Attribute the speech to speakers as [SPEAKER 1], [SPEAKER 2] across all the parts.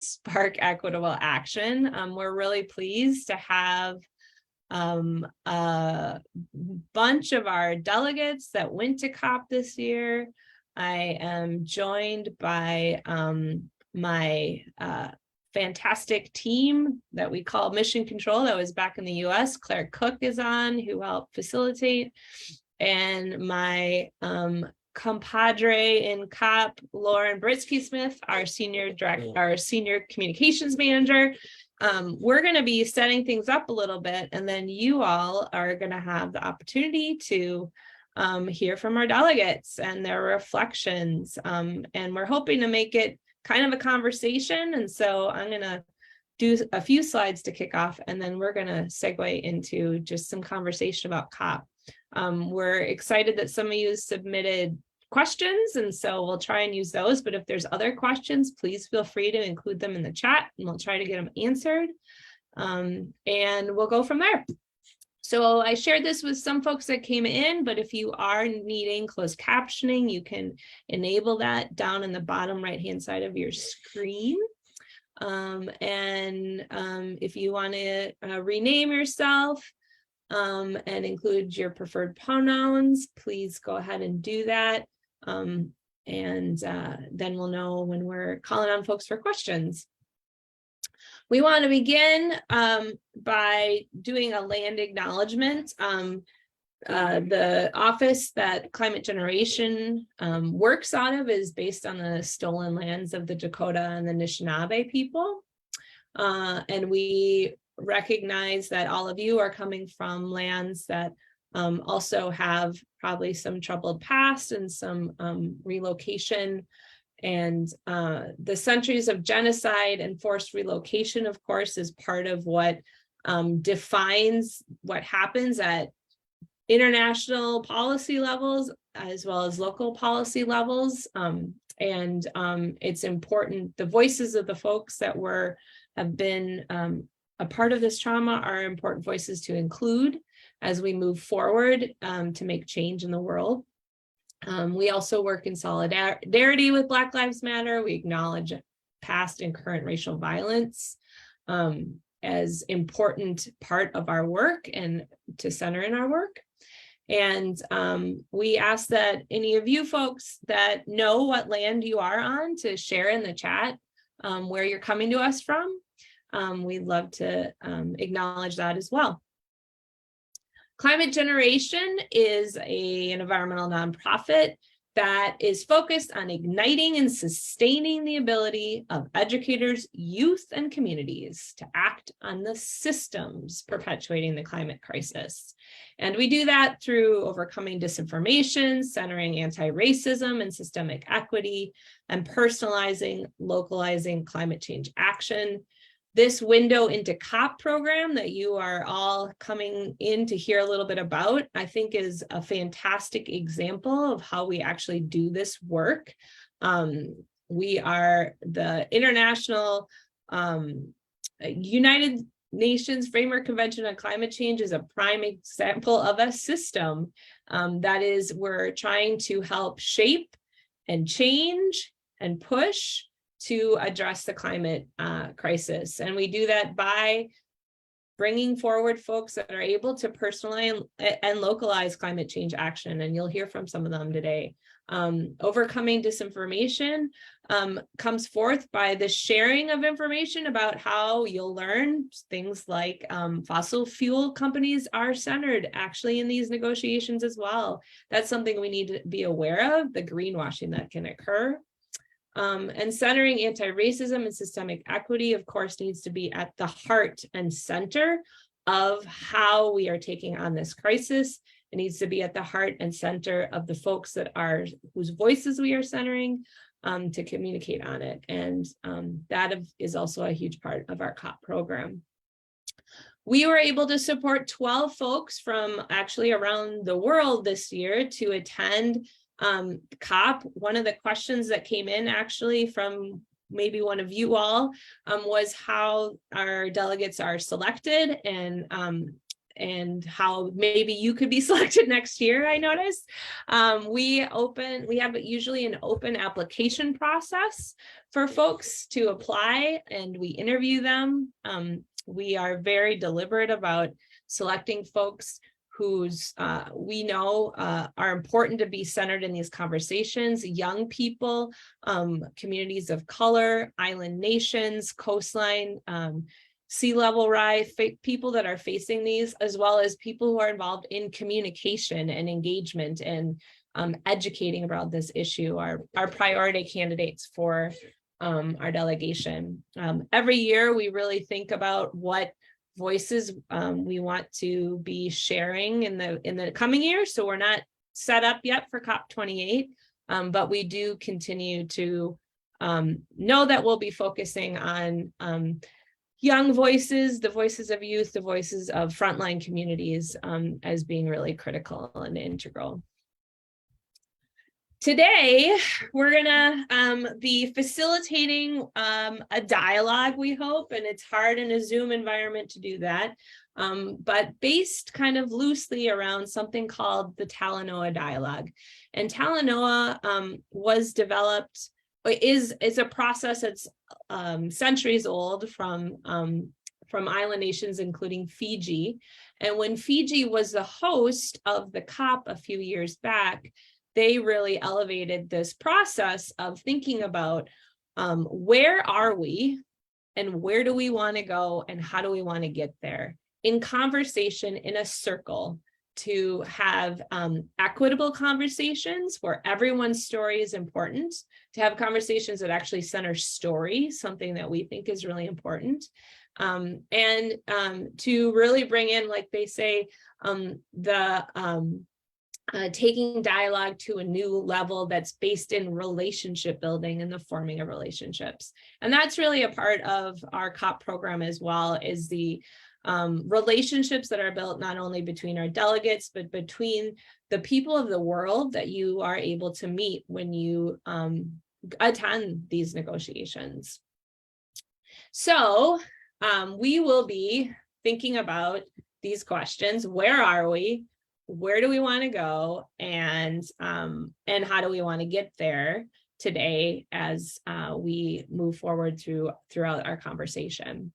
[SPEAKER 1] spark equitable action. We're really pleased to have a bunch of our delegates that went to COP this year. I am joined by my fantastic team that we call Mission Control that was back in the US. Claire Cook is on, who helped facilitate, and my compadre in COP, Lauren Britsky-Smith, our senior communications manager. We're going to be setting things up a little bit, and then you all are going to have the opportunity to hear from our delegates and their reflections. And we're hoping to make it kind of a conversation. And so I'm going to do a few slides to kick off, and then we're going to segue into just some conversation about COP. We're excited that some of you submitted questions, and so we'll try and use those. But if there's other questions, please feel free to include them in the chat, and we'll try to get them answered. And we'll go from there. So I shared this with some folks that came in, but if you are needing closed captioning, you can enable that down in the bottom right-hand side of your screen. If you want to rename yourself and include your preferred pronouns, please go ahead and do that. Then we'll know when we're calling on folks for questions. We want to begin by doing a land acknowledgement. The office that Climate Generation works out of is based on the stolen lands of the Dakota and the Anishinaabe people. And we recognize that all of you are coming from lands that also have probably some troubled past and some relocation. And the centuries of genocide and forced relocation, of course, is part of what defines what happens at international policy levels as well as local policy levels. It's important. The voices of the folks that have been a part of this trauma are important voices to include as we move forward to make change in the world. We also work in solidarity with Black Lives Matter. We acknowledge past and current racial violence as important part of our work and to center in our work. And we ask that any of you folks that know what land you are on to share in the chat where you're coming to us from. We'd love to acknowledge that as well. Climate Generation is an environmental nonprofit that is focused on igniting and sustaining the ability of educators, youth, and communities to act on the systems perpetuating the climate crisis. And we do that through overcoming disinformation, centering anti-racism and systemic equity, and personalizing, localizing climate change action. This window into COP program that you are all coming in to hear a little bit about, I think is a fantastic example of how we actually do this work. We are the International United Nations Framework Convention on Climate Change is a prime example of a system that is, we're trying to help shape and change and push to address the climate crisis. And we do that by bringing forward folks that are able to personalize and localize climate change action. And you'll hear from some of them today. Overcoming disinformation comes forth by the sharing of information about how you'll learn things like fossil fuel companies are centered actually in these negotiations as well. That's something we need to be aware of, the greenwashing that can occur. And centering anti-racism and systemic equity, of course, needs to be at the heart and center of how we are taking on this crisis. It needs to be at the heart and center of the folks whose voices we are centering to communicate on it. And that is also a huge part of our COP program. We were able to support 12 folks from actually around the world this year to attend COP. One of the questions that came in actually from maybe one of you all was how our delegates are selected. And and how maybe you could be selected next year, I noticed. We have usually an open application process for folks to apply, and we interview them. We are very deliberate about selecting folks whose we know are important to be centered in these conversations: young people, communities of color, island nations, coastline, sea level rise, people that are facing these, as well as people who are involved in communication and engagement and educating about this issue are priority candidates for our delegation. Every year, we really think about what voices we want to be sharing in the coming year. So we're not set up yet for COP28, but we do continue to know that we'll be focusing on young voices, the voices of youth, the voices of frontline communities as being really critical and integral. Today, we're gonna be facilitating a dialogue, we hope, and it's hard in a Zoom environment to do that, but based kind of loosely around something called the Talanoa Dialogue. And Talanoa was developed, is a process that's centuries old from island nations, including Fiji. And when Fiji was the host of the COP a few years back, they really elevated this process of thinking about where are we and where do we want to go and how do we want to get there in conversation, in a circle, to have equitable conversations where everyone's story is important, to have conversations that actually center story, something that we think is really important, and to really bring in, like they say, taking dialogue to a new level that's based in relationship building and the forming of relationships. And that's really a part of our COP program as well, is the relationships that are built not only between our delegates, but between the people of the world that you are able to meet when you attend these negotiations. So we will be thinking about these questions: where are we? Where do we want to go, and how do we want to get there today as we move forward throughout our conversation?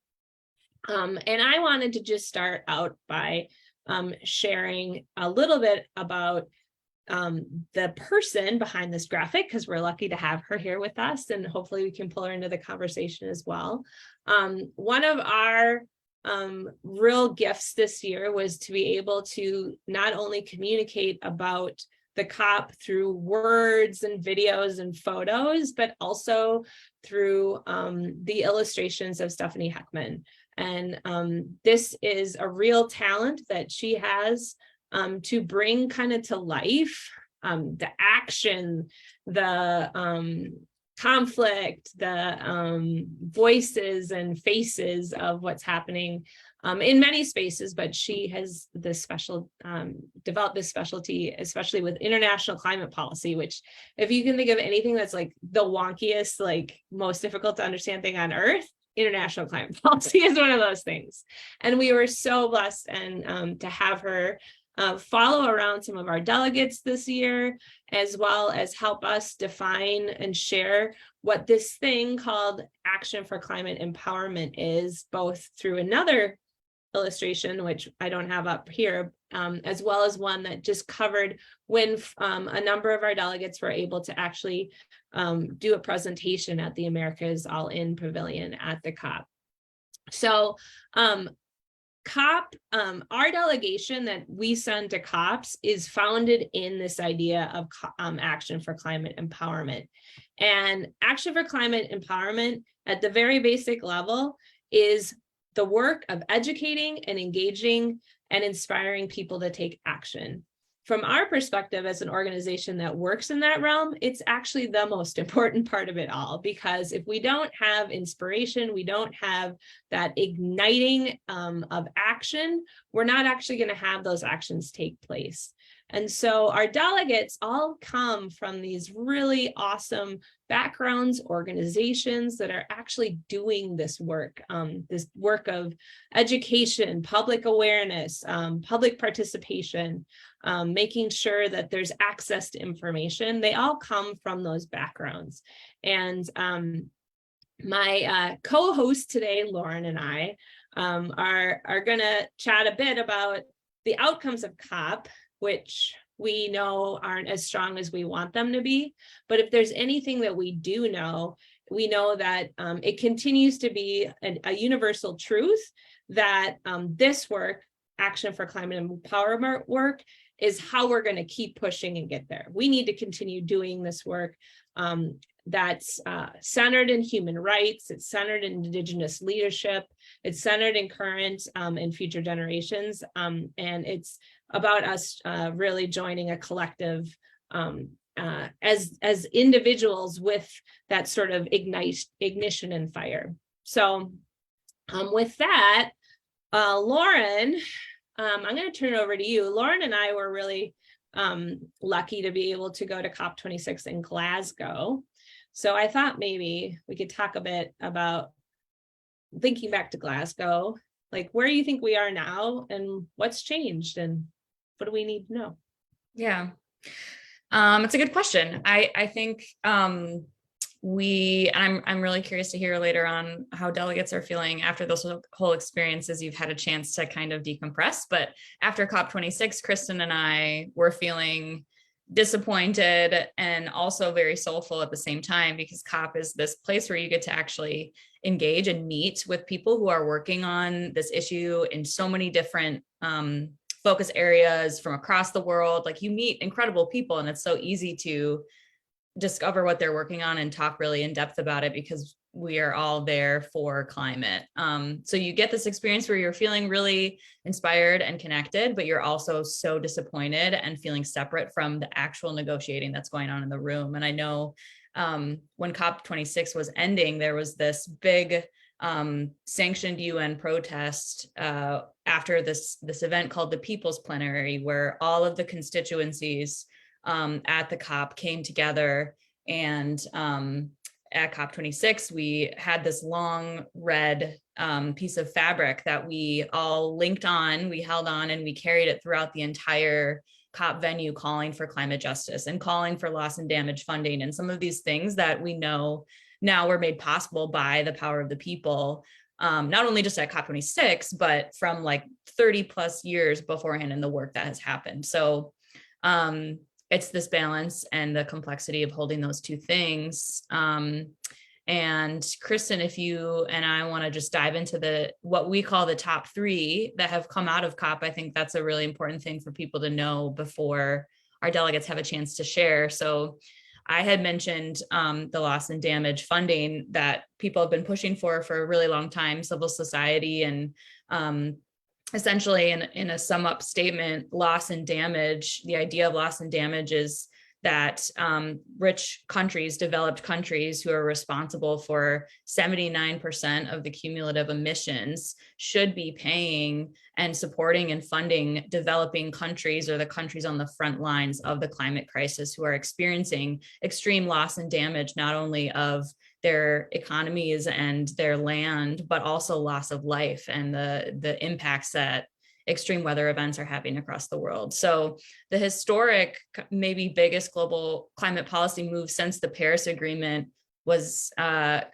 [SPEAKER 1] And I wanted to just start out by sharing a little bit about the person behind this graphic, because we're lucky to have her here with us, and hopefully we can pull her into the conversation as well. One of our real gifts this year was to be able to not only communicate about the COP through words and videos and photos, but also through the illustrations of Stephanie Heckman. And this is a real talent that she has to bring kind of to life the action, the conflict, the voices and faces of what's happening in many spaces, but she has this special, developed this specialty, especially with international climate policy, which, if you can think of anything that's like the wonkiest, like most difficult to understand thing on earth, international climate policy is one of those things. And we were so blessed and to have her follow around some of our delegates this year, as well as help us define and share what this thing called Action for Climate Empowerment is, both through another illustration, which I don't have up here, as well as one that just covered when a number of our delegates were able to actually do a presentation at the Americas All In Pavilion at the COP. So COP, our delegation that we send to COPs is founded in this idea of Action for Climate Empowerment. And Action for Climate Empowerment at the very basic level is the work of educating and engaging and inspiring people to take action. From our perspective as an organization that works in that realm, it's actually the most important part of it all, because if we don't have inspiration, we don't have that igniting of action, we're not actually going to have those actions take place. And so our delegates all come from these really awesome backgrounds, organizations that are actually doing this work of education, public awareness, public participation, making sure that there's access to information. They all come from those backgrounds. And my co-host today, Lauren, and I are going to chat a bit about the outcomes of COP, which we know aren't as strong as we want them to be. But if there's anything that we do know, we know that it continues to be a universal truth that this work, Action for Climate Empowerment work, is how we're going to keep pushing and get there. We need to continue doing this work that's centered in human rights, it's centered in Indigenous leadership, it's centered in current and future generations, and it's about us really joining a collective as individuals with that sort of ignition and fire. So with that, Lauren, I'm going to turn it over to you. Lauren and I were really lucky to be able to go to COP26 in Glasgow. So I thought maybe we could talk a bit about thinking back to Glasgow, like where you think we are now and what's changed and what do we need to know?
[SPEAKER 2] Yeah, it's a good question. I think I'm really curious to hear later on how delegates are feeling after those whole experiences. You've had a chance to kind of decompress, but after COP26, Kristen and I were feeling disappointed and also very soulful at the same time, because COP is this place where you get to actually engage and meet with people who are working on this issue in so many different focus areas from across the world. Like, you meet incredible people and it's so easy to discover what they're working on and talk really in depth about it because we are all there for climate. So you get this experience where you're feeling really inspired and connected, but you're also so disappointed and feeling separate from the actual negotiating that's going on in the room. And I know when COP26 was ending, there was this big sanctioned UN protest after this event called the People's Plenary, where all of the constituencies at the COP came together. And at COP26, we had this long red piece of fabric that we all linked on, we held on, and we carried it throughout the entire COP venue, calling for climate justice and calling for loss and damage funding. And some of these things that we know now were made possible by the power of the people, not only just at COP26, but from like 30 plus years beforehand in the work that has happened. So it's this balance and the complexity of holding those two things. And Kristen, if you and I want to just dive into what we call the top three that have come out of COP, I think that's a really important thing for people to know before our delegates have a chance to share. So I had mentioned the loss and damage funding that people have been pushing for a really long time, civil society, and essentially in a sum up statement, loss and damage, the idea of loss and damage is that rich countries, developed countries who are responsible for 79% of the cumulative emissions should be paying and supporting and funding developing countries, or the countries on the front lines of the climate crisis, who are experiencing extreme loss and damage, not only of their economies and their land, but also loss of life and the impacts that extreme weather events are happening across the world. So the historic, maybe biggest global climate policy move since the Paris Agreement was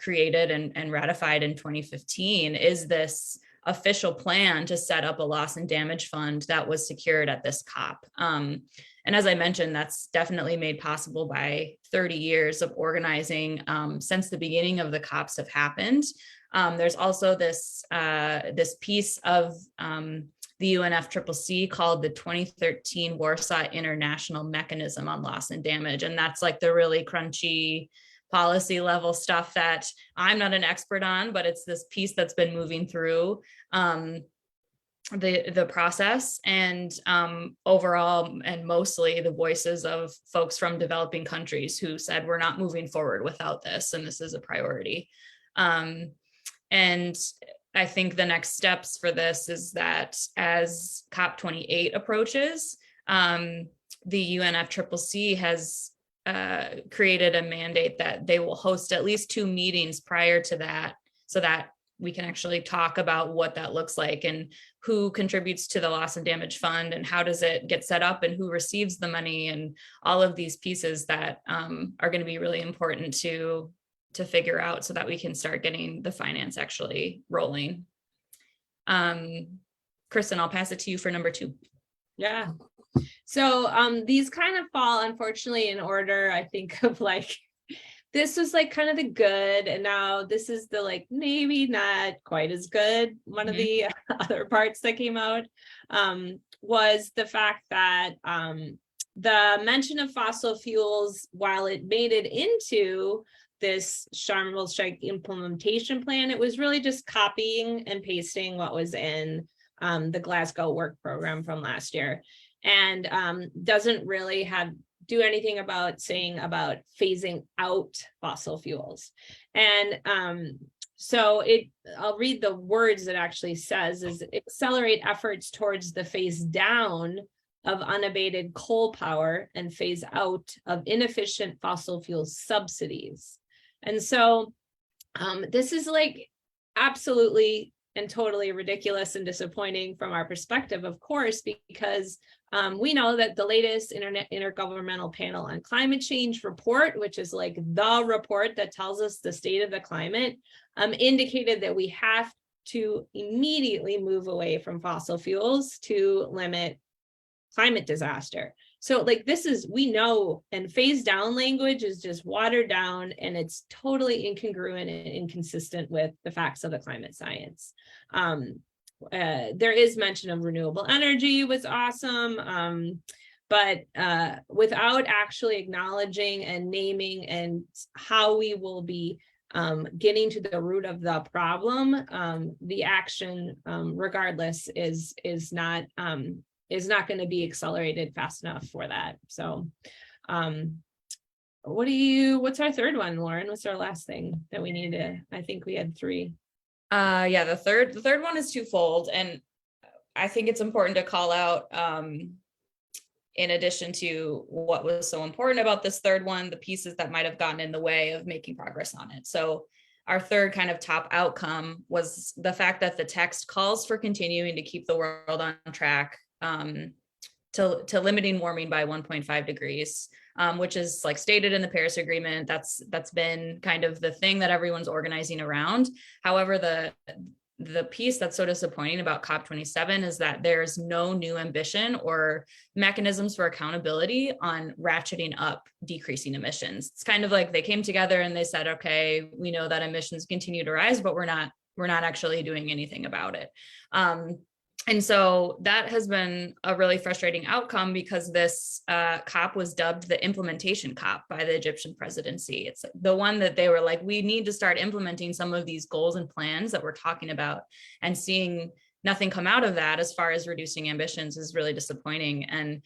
[SPEAKER 2] created and ratified in 2015 is this official plan to set up a loss and damage fund that was secured at this COP. And as I mentioned, that's definitely made possible by 30 years of organizing since the beginning of the COPs have happened. There's also this piece of the UNFCCC called the 2013 Warsaw International Mechanism on Loss and Damage. And that's like the really crunchy policy level stuff that I'm not an expert on, but it's this piece that's been moving through the process, and overall and mostly the voices of folks from developing countries who said, we're not moving forward without this, and this is a priority. And I think the next steps for this is that as COP28 approaches, the UNFCCC has created a mandate that they will host at least 2 meetings prior to that, so that we can actually talk about what that looks like and who contributes to the loss and damage fund and how does it get set up and who receives the money and all of these pieces that are going to be really important to figure out so that we can start getting the finance actually rolling. Kristen, I'll pass it to you for number 2.
[SPEAKER 1] Yeah. So these kind of fall, unfortunately, in order, I think, of like, this was like kind of the good, and now this is the like maybe not quite as good. One of the other parts that came out was the fact that the mention of fossil fuels, while it made it into this Sharm el-Sheikh implementation plan, it was really just copying and pasting what was in the Glasgow work program from last year, and doesn't really do anything about saying about phasing out fossil fuels. And so I'll read the words it actually says is accelerate efforts towards the phase down of unabated coal power and phase out of inefficient fossil fuel subsidies. And so this is like absolutely and totally ridiculous and disappointing from our perspective, of course, because we know that the latest Intergovernmental Panel on Climate Change report, which is like the report that tells us the state of the climate, indicated that we have to immediately move away from fossil fuels to limit climate disaster. So like this is, we know, and phase down language is just watered down, and it's totally incongruent and inconsistent with the facts of the climate science. There is mention of renewable energy, was awesome, but without actually acknowledging and naming and how we will be getting to the root of the problem, the action, regardless, is not going to be accelerated fast enough for that. So what's our third one, Lauren? What's our last thing that we need to, I think we had 3.
[SPEAKER 2] Yeah, the third one is twofold. And I think it's important to call out, in addition to what was so important about this third one, the pieces that might have gotten in the way of making progress on it. So our third kind of top outcome was the fact that the text calls for continuing to keep the world on track to limiting warming by 1.5 degrees, which is like stated in the Paris Agreement. That's been kind of the thing that everyone's organizing around. However, the piece that's so disappointing about COP27 is that there's no new ambition or mechanisms for accountability on ratcheting up decreasing emissions. It's kind of like they came together and they said, okay, we know that emissions continue to rise, but we're not actually doing anything about it. And so that has been a really frustrating outcome, because this COP was dubbed the implementation COP by the Egyptian presidency. It's the one that they were like, we need to start implementing some of these goals and plans that we're talking about, and seeing nothing come out of that as far as reducing ambitions is really disappointing. And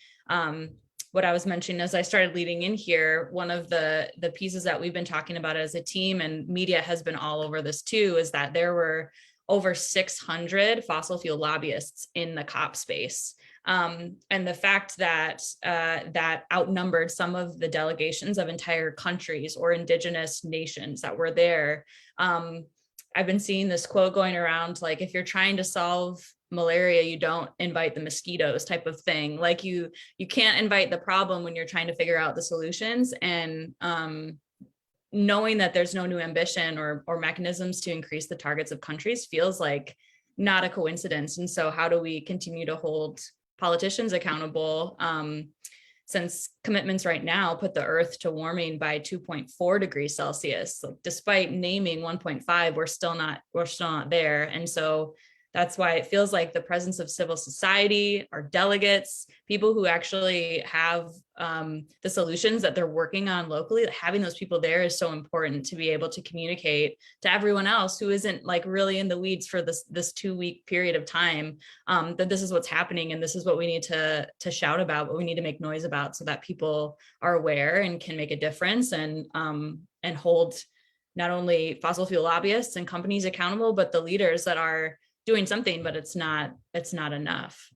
[SPEAKER 2] what I was mentioning as I started leading in here, one of the pieces that we've been talking about as a team, and media has been all over this too, is that there were over 600 fossil fuel lobbyists in the COP space. And the fact that that outnumbered some of the delegations of entire countries or indigenous nations that were there. I've been seeing this quote going around, like, if you're trying to solve malaria, you don't invite the mosquitoes, type of thing. Like you can't invite the problem when you're trying to figure out the solutions. And knowing that there's no new ambition or mechanisms to increase the targets of countries feels like not a coincidence. And so how do we continue to hold politicians accountable, since commitments right now put the Earth to warming by 2.4 degrees Celsius? Like, despite naming 1.5, we're still not there. And so that's why it feels like the presence of civil society, our delegates, people who actually have the solutions that they're working on locally, having those people there is so important to be able to communicate to everyone else who isn't like really in the weeds for this 2-week period of time, that this is what's happening and this is what we need to shout about, what we need to make noise about, so that people are aware and can make a difference, and hold not only fossil fuel lobbyists and companies accountable, but the leaders that are doing something, but it's not enough.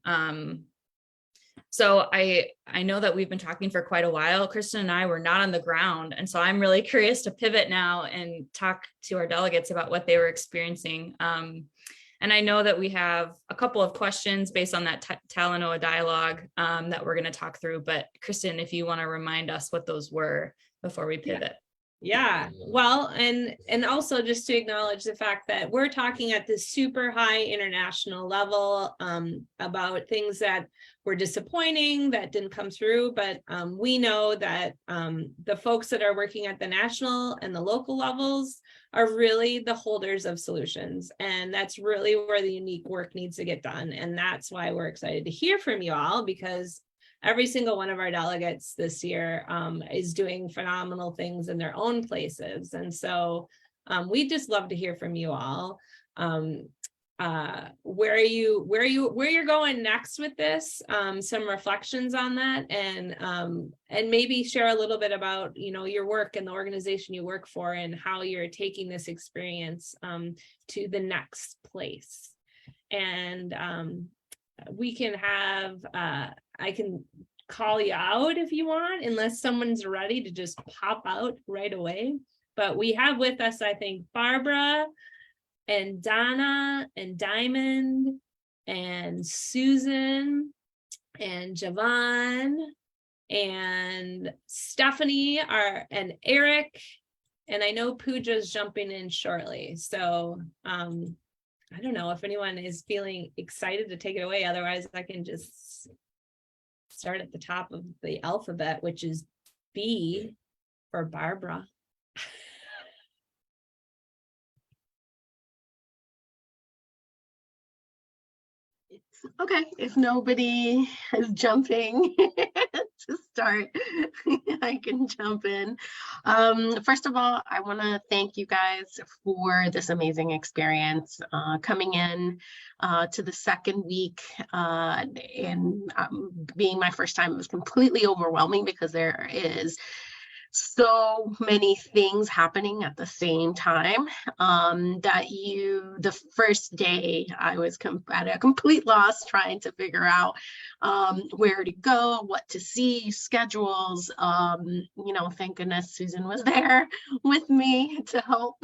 [SPEAKER 2] So I know that we've been talking for quite a while. Kristen and I were not on the ground. And so I'm really curious to pivot now and talk to our delegates about what they were experiencing. And I know that we have a couple of questions based on that Talanoa dialogue that we're going to talk through. But Kristen, if you want to remind us what those were before we pivot.
[SPEAKER 1] Yeah, well, and also just to acknowledge the fact that we're talking at this super high international level about things that were disappointing, that didn't come through, but we know that the folks that are working at the national and the local levels are really the holders of solutions, and that's really where the unique work needs to get done. And that's why we're excited to hear from you all, because every single one of our delegates this year is doing phenomenal things in their own places. And so we just love to hear from you all. Where you're going next with this, some reflections on that, and maybe share a little bit about, you know, your work and the organization you work for and how you're taking this experience to the next place. And we can have I can call you out if you want, unless someone's ready to just pop out right away. But we have with us, I think, Barbara and Donna and Diamond and Susan and Javen and Stephanie and Eric. And I know Puja's jumping in shortly. So I don't know if anyone is feeling excited to take it away. Otherwise, I can just start at the top of the alphabet, which is B for Barbara.
[SPEAKER 3] Okay, if nobody is jumping to start, I can jump in. First of all, I want to thank you guys for this amazing experience coming in to the second week, and being my first time. It was completely overwhelming because there is so many things happening at the same time that the first day I was at a complete loss trying to figure out where to go, what to see, schedules. You know, thank goodness Susan was there with me to help.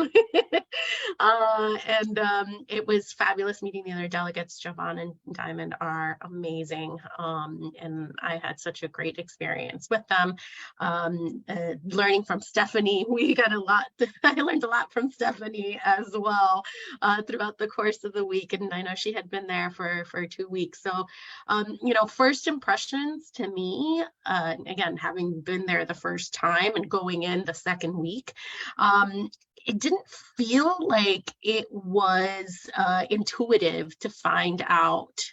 [SPEAKER 3] And it was fabulous meeting the other delegates. Javen and Diamond are amazing, and I had such a great experience with them. Learning from Stephanie, we got a lot. I learned a lot from Stephanie as well throughout the course of the week, and I know she had been there for 2 weeks. So, you know, first impressions to me, again, having been there the first time and going in the second week, it didn't feel like it was intuitive to find out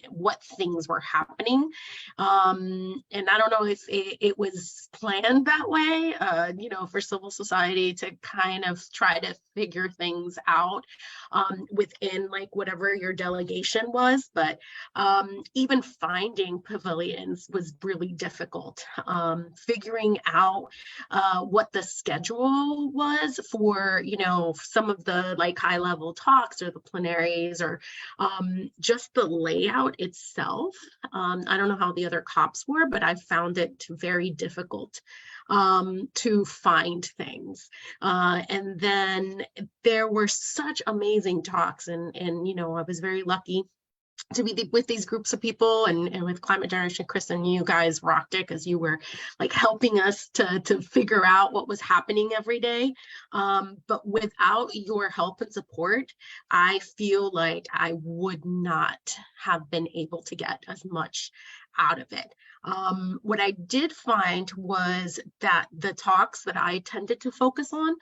[SPEAKER 3] what things were happening. And I don't know if it was planned that way, you know, for civil society to kind of try to figure things out within like whatever your delegation was. But even finding pavilions was really difficult. Figuring out what the schedule was for, you know, some of the like high level talks or the plenaries, or just the layout itself. I don't know how the other COPs were, but I found it very difficult to find things. And then there were such amazing talks, and you know, I was very lucky to be with these groups of people, and with Climate Generation. Kristen, you guys rocked it because you were like helping us to figure out what was happening every day. But without your help and support, I feel like I would not have been able to get as much out of it. What I did find was that the talks that I tended to focus on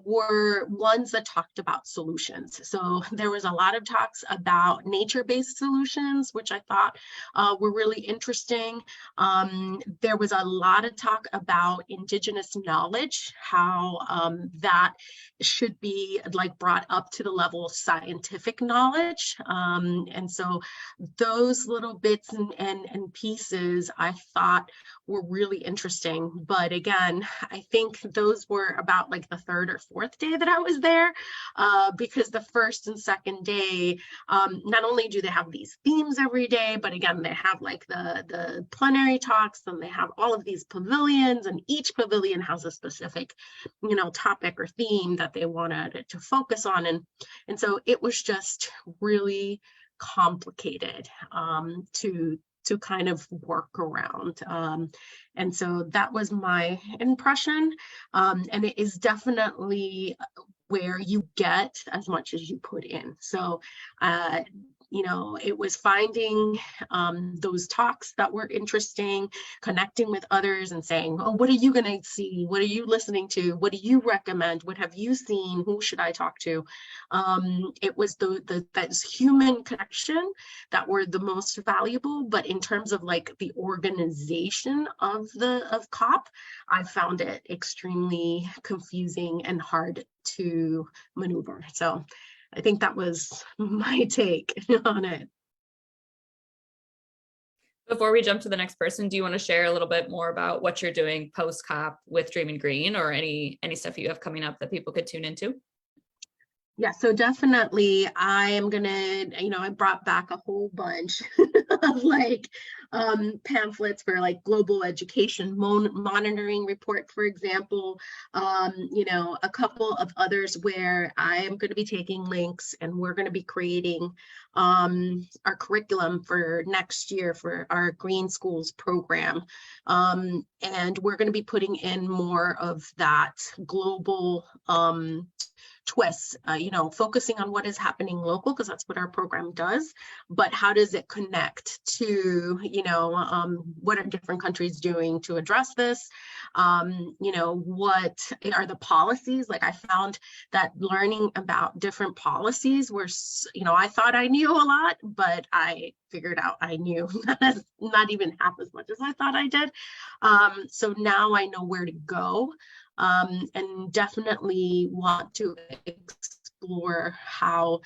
[SPEAKER 3] were ones that talked about solutions. So there was a lot of talks about nature-based solutions, which I thought were really interesting. There was a lot of talk about Indigenous knowledge, how that should be like brought up to the level of scientific knowledge. And so those little bits and and pieces I thought were really interesting. But again, I think those were about like the third or fourth day that I was there, because the first and second day, not only do they have these themes every day, but again, they have like the plenary talks, and they have all of these pavilions, and each pavilion has a specific, topic or theme that they wanted to focus on. And so it was just really complicated to kind of work around. And so that was my impression. And it is definitely where you get as much as you put in. So, it was finding those talks that were interesting, connecting with others and saying, oh, what are you going to see? What are you listening to? What do you recommend? What have you seen? Who should I talk to? It was that human connection that were the most valuable. But in terms of like the organization of COP, I found it extremely confusing and hard to maneuver. So I think that was my take on it.
[SPEAKER 2] Before we jump to the next person, do you want to share a little bit more about what you're doing post-COP with Dreaming Green, or any stuff you have coming up that people could tune into?
[SPEAKER 3] Yeah, so definitely I am gonna, I brought back a whole bunch of like pamphlets for like global education monitoring report, for example, a couple of others where I am going to be taking links, and we're going to be creating our curriculum for next year for our Green Schools program. And we're going to be putting in more of that global twists, focusing on what is happening local, because that's what our program does, but how does it connect to, what are different countries doing to address this? What are the policies? Like I found that learning about different policies were, I thought I knew a lot, but I figured out I knew not even half as much as I thought I did. So now I know where to go. And definitely want to explore how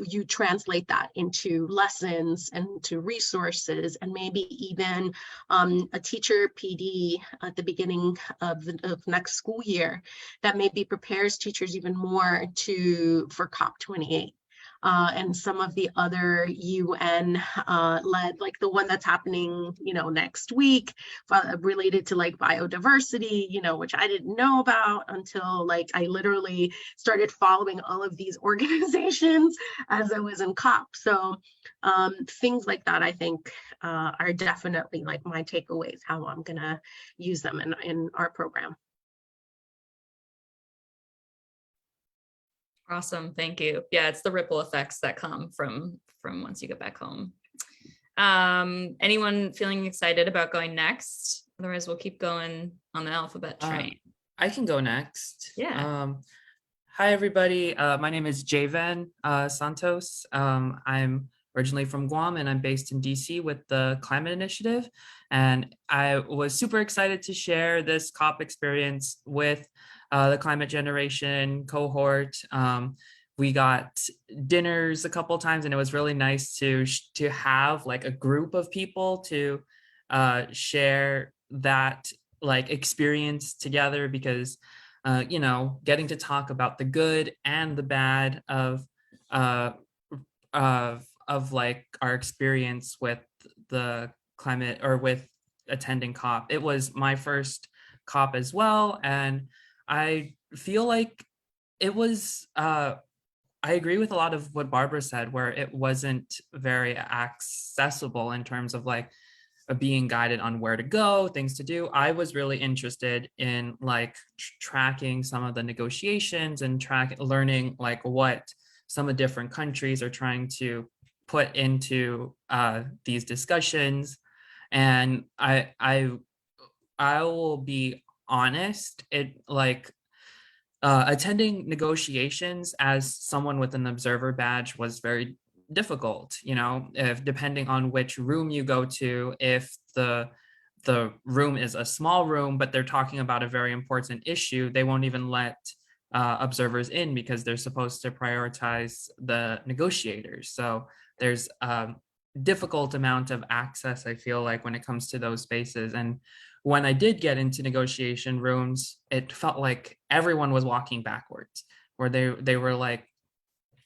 [SPEAKER 3] you translate that into lessons and to resources, and maybe even a teacher PD at the beginning of next school year that maybe prepares teachers even more for COP28. And some of the other UN led, like the one that's happening, next week, related to like biodiversity, which I didn't know about until like I literally started following all of these organizations as I was in COP. So things like that, I think, are definitely like my takeaways, how I'm gonna use them in our program.
[SPEAKER 2] Awesome, thank you. Yeah, it's the ripple effects that come from once you get back home. Anyone feeling excited about going next? Otherwise, we'll keep going on the alphabet train.
[SPEAKER 4] I can go next.
[SPEAKER 2] Yeah.
[SPEAKER 4] Hi, everybody. My name is Javen Santos. I'm originally from Guam, and I'm based in DC with the Climate Initiative. And I was super excited to share this COP experience with the Climate Generation cohort. We got dinners a couple times, and it was really nice to have like a group of people to share that like experience together, because getting to talk about the good and the bad of like our experience with the climate, or with attending COP. It was my first COP as well, and I feel like it was I agree with a lot of what Barbara said, where it wasn't very accessible in terms of like being guided on where to go, things to do. I was really interested in like tracking some of the negotiations and learning like what some of the different countries are trying to put into these discussions. And I will be honest, it like attending negotiations as someone with an observer badge was very difficult, if depending on which room you go to, if the room is a small room, but they're talking about a very important issue, they won't even let observers in because they're supposed to prioritize the negotiators. So there's difficult amount of access, I feel like, when it comes to those spaces. And when I did get into negotiation rooms, it felt like everyone was walking backwards, where they were like,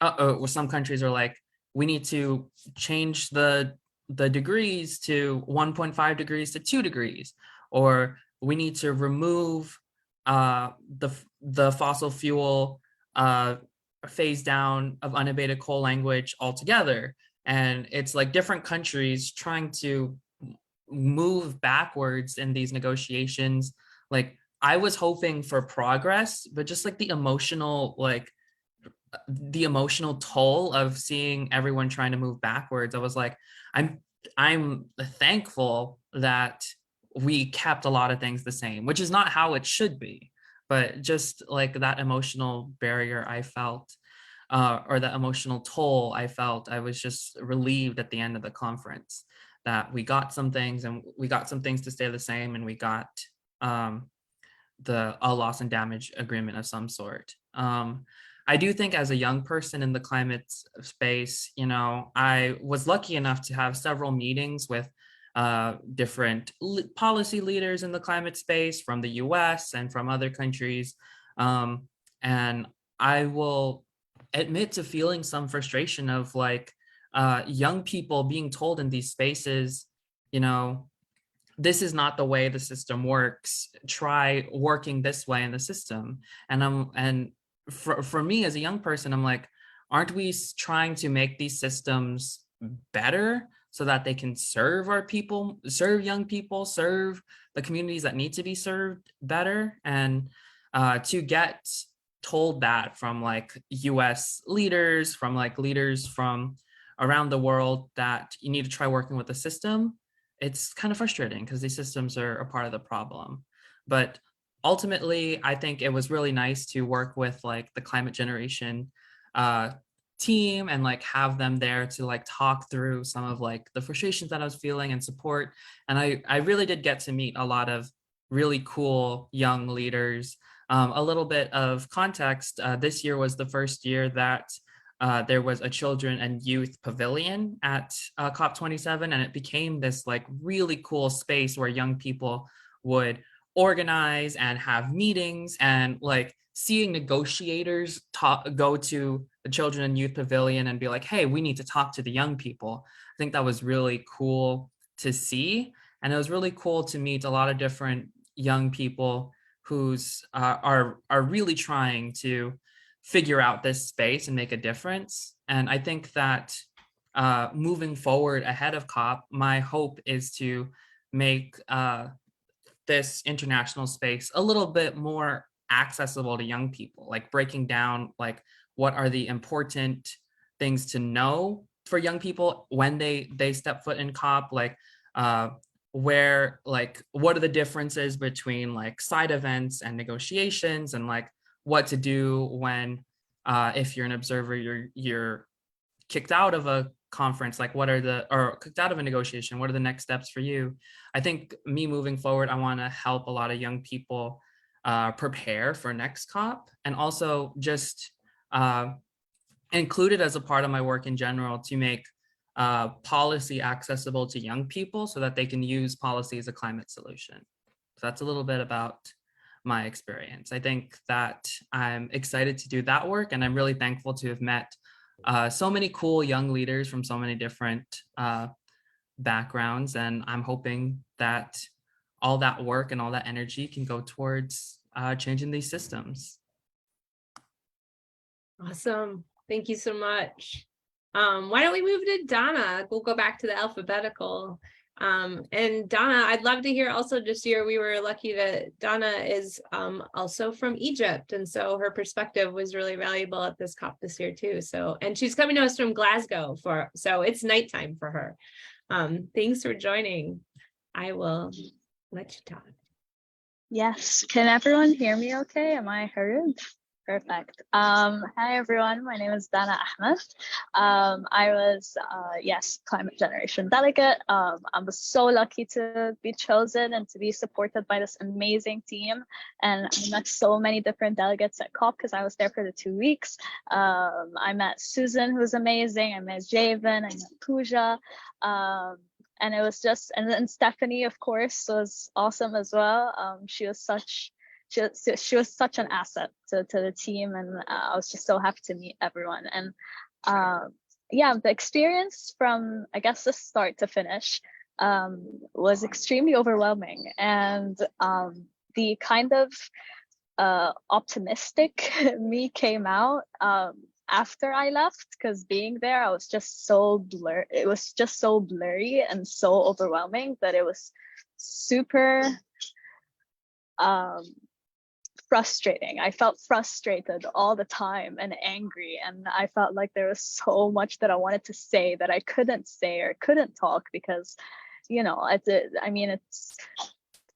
[SPEAKER 4] well, some countries are like, we need to change the degrees to 1.5 degrees to 2 degrees, or we need to remove the fossil fuel phase down of unabated coal language altogether. And it's like different countries trying to move backwards in these negotiations. Like, I was hoping for progress, but just like the emotional toll of seeing everyone trying to move backwards, I was like, I'm thankful that we kept a lot of things the same, which is not how it should be, but just like that emotional barrier I felt, or the emotional toll I felt, I was just relieved at the end of the conference that we got some things, and we got some things to stay the same, and we got a loss and damage agreement of some sort. I do think, as a young person in the climate space, I was lucky enough to have several meetings with different policy leaders in the climate space from the US and from other countries. And I will admit to feeling some frustration of like young people being told in these spaces, this is not the way the system works. Try working this way in the system. And for me as a young person, I'm like, aren't we trying to make these systems better so that they can serve our people, serve young people, serve the communities that need to be served better? And to get told that from like US leaders, from like leaders from around the world, that you need to try working with the system, it's kind of frustrating because these systems are a part of the problem. But ultimately, I think it was really nice to work with like the climate generation team and like have them there to like talk through some of like the frustrations that I was feeling and support. And I really did get to meet a lot of really cool young leaders. A little bit of context, this year was the first year that there was a children and youth pavilion at COP27, and it became this like really cool space where young people would organize and have meetings, and like seeing negotiators go to the children and youth pavilion and be like, hey, we need to talk to the young people. I think that was really cool to see. And it was really cool to meet a lot of different young people who's are really trying to figure out this space and make a difference. And I think that moving forward ahead of COP, my hope is to make this international space a little bit more accessible to young people, like breaking down like what are the important things to know for young people when they step foot in COP, like where like what are the differences between like side events and negotiations, and like what to do when if you're an observer, you're kicked out of a conference, like or kicked out of a negotiation, what are the next steps for you? I think me moving forward, I want to help a lot of young people prepare for next COP, and also just include it as a part of my work in general to make policy accessible to young people so that they can use policy as a climate solution. So that's a little bit about my experience. I think that I'm excited to do that work, and I'm really thankful to have met so many cool young leaders from so many different backgrounds, and I'm hoping that all that work and all that energy can go towards changing these systems.
[SPEAKER 1] Awesome. Thank you so much. Why don't we move to Donna? We'll go back to the alphabetical. And Donna, I'd love to hear also this year, we were lucky that Donna is also from Egypt. And so her perspective was really valuable at this COP this year too. So, and she's coming to us from Glasgow so it's nighttime for her. Thanks for joining. I will let you talk.
[SPEAKER 5] Yes. Can everyone hear me okay? Am I heard? Perfect. Hi everyone, my name is Donna Ahmed. I was, yes, Climate Generation Delegate. I was so lucky to be chosen and to be supported by this amazing team. And I met so many different delegates at COP because I was there for the 2 weeks. I met Susan, who's amazing. I met Javen, I met Puja. And it was just, and then Stephanie, of course, was awesome as well. She was such an asset to the team, and I was just so happy to meet everyone. And yeah, the experience from, I guess, the start to finish was extremely overwhelming. And the kind of optimistic me came out after I left, because being there, I was just so blurred. It was just so blurry and so overwhelming that it was super frustrating. I felt frustrated all the time and angry, and I felt like there was so much that I wanted to say that I couldn't say or couldn't talk because, you know, it's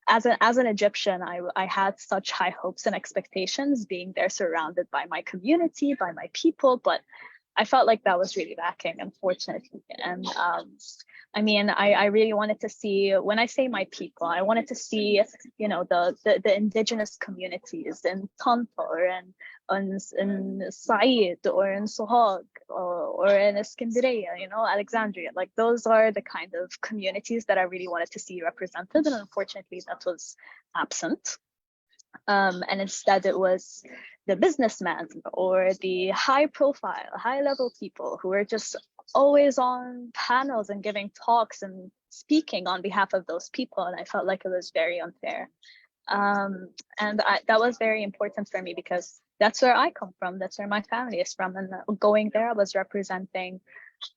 [SPEAKER 5] as an Egyptian, I had such high hopes and expectations being there surrounded by my community, by my people, but I felt like that was really lacking, unfortunately. And I really wanted to see, when I say my people, I wanted to see, you know, the indigenous communities in Tanta or in Said or in Sohag or in Iskandariya, you know, Alexandria. Like, those are the kind of communities that I really wanted to see represented, and unfortunately that was absent. And instead it was the businessmen or the high profile, high level people who were just always on panels and giving talks and speaking on behalf of those people. And I felt like it was very unfair. That was very important for me because that's where I come from. That's where my family is from. And going there, I was representing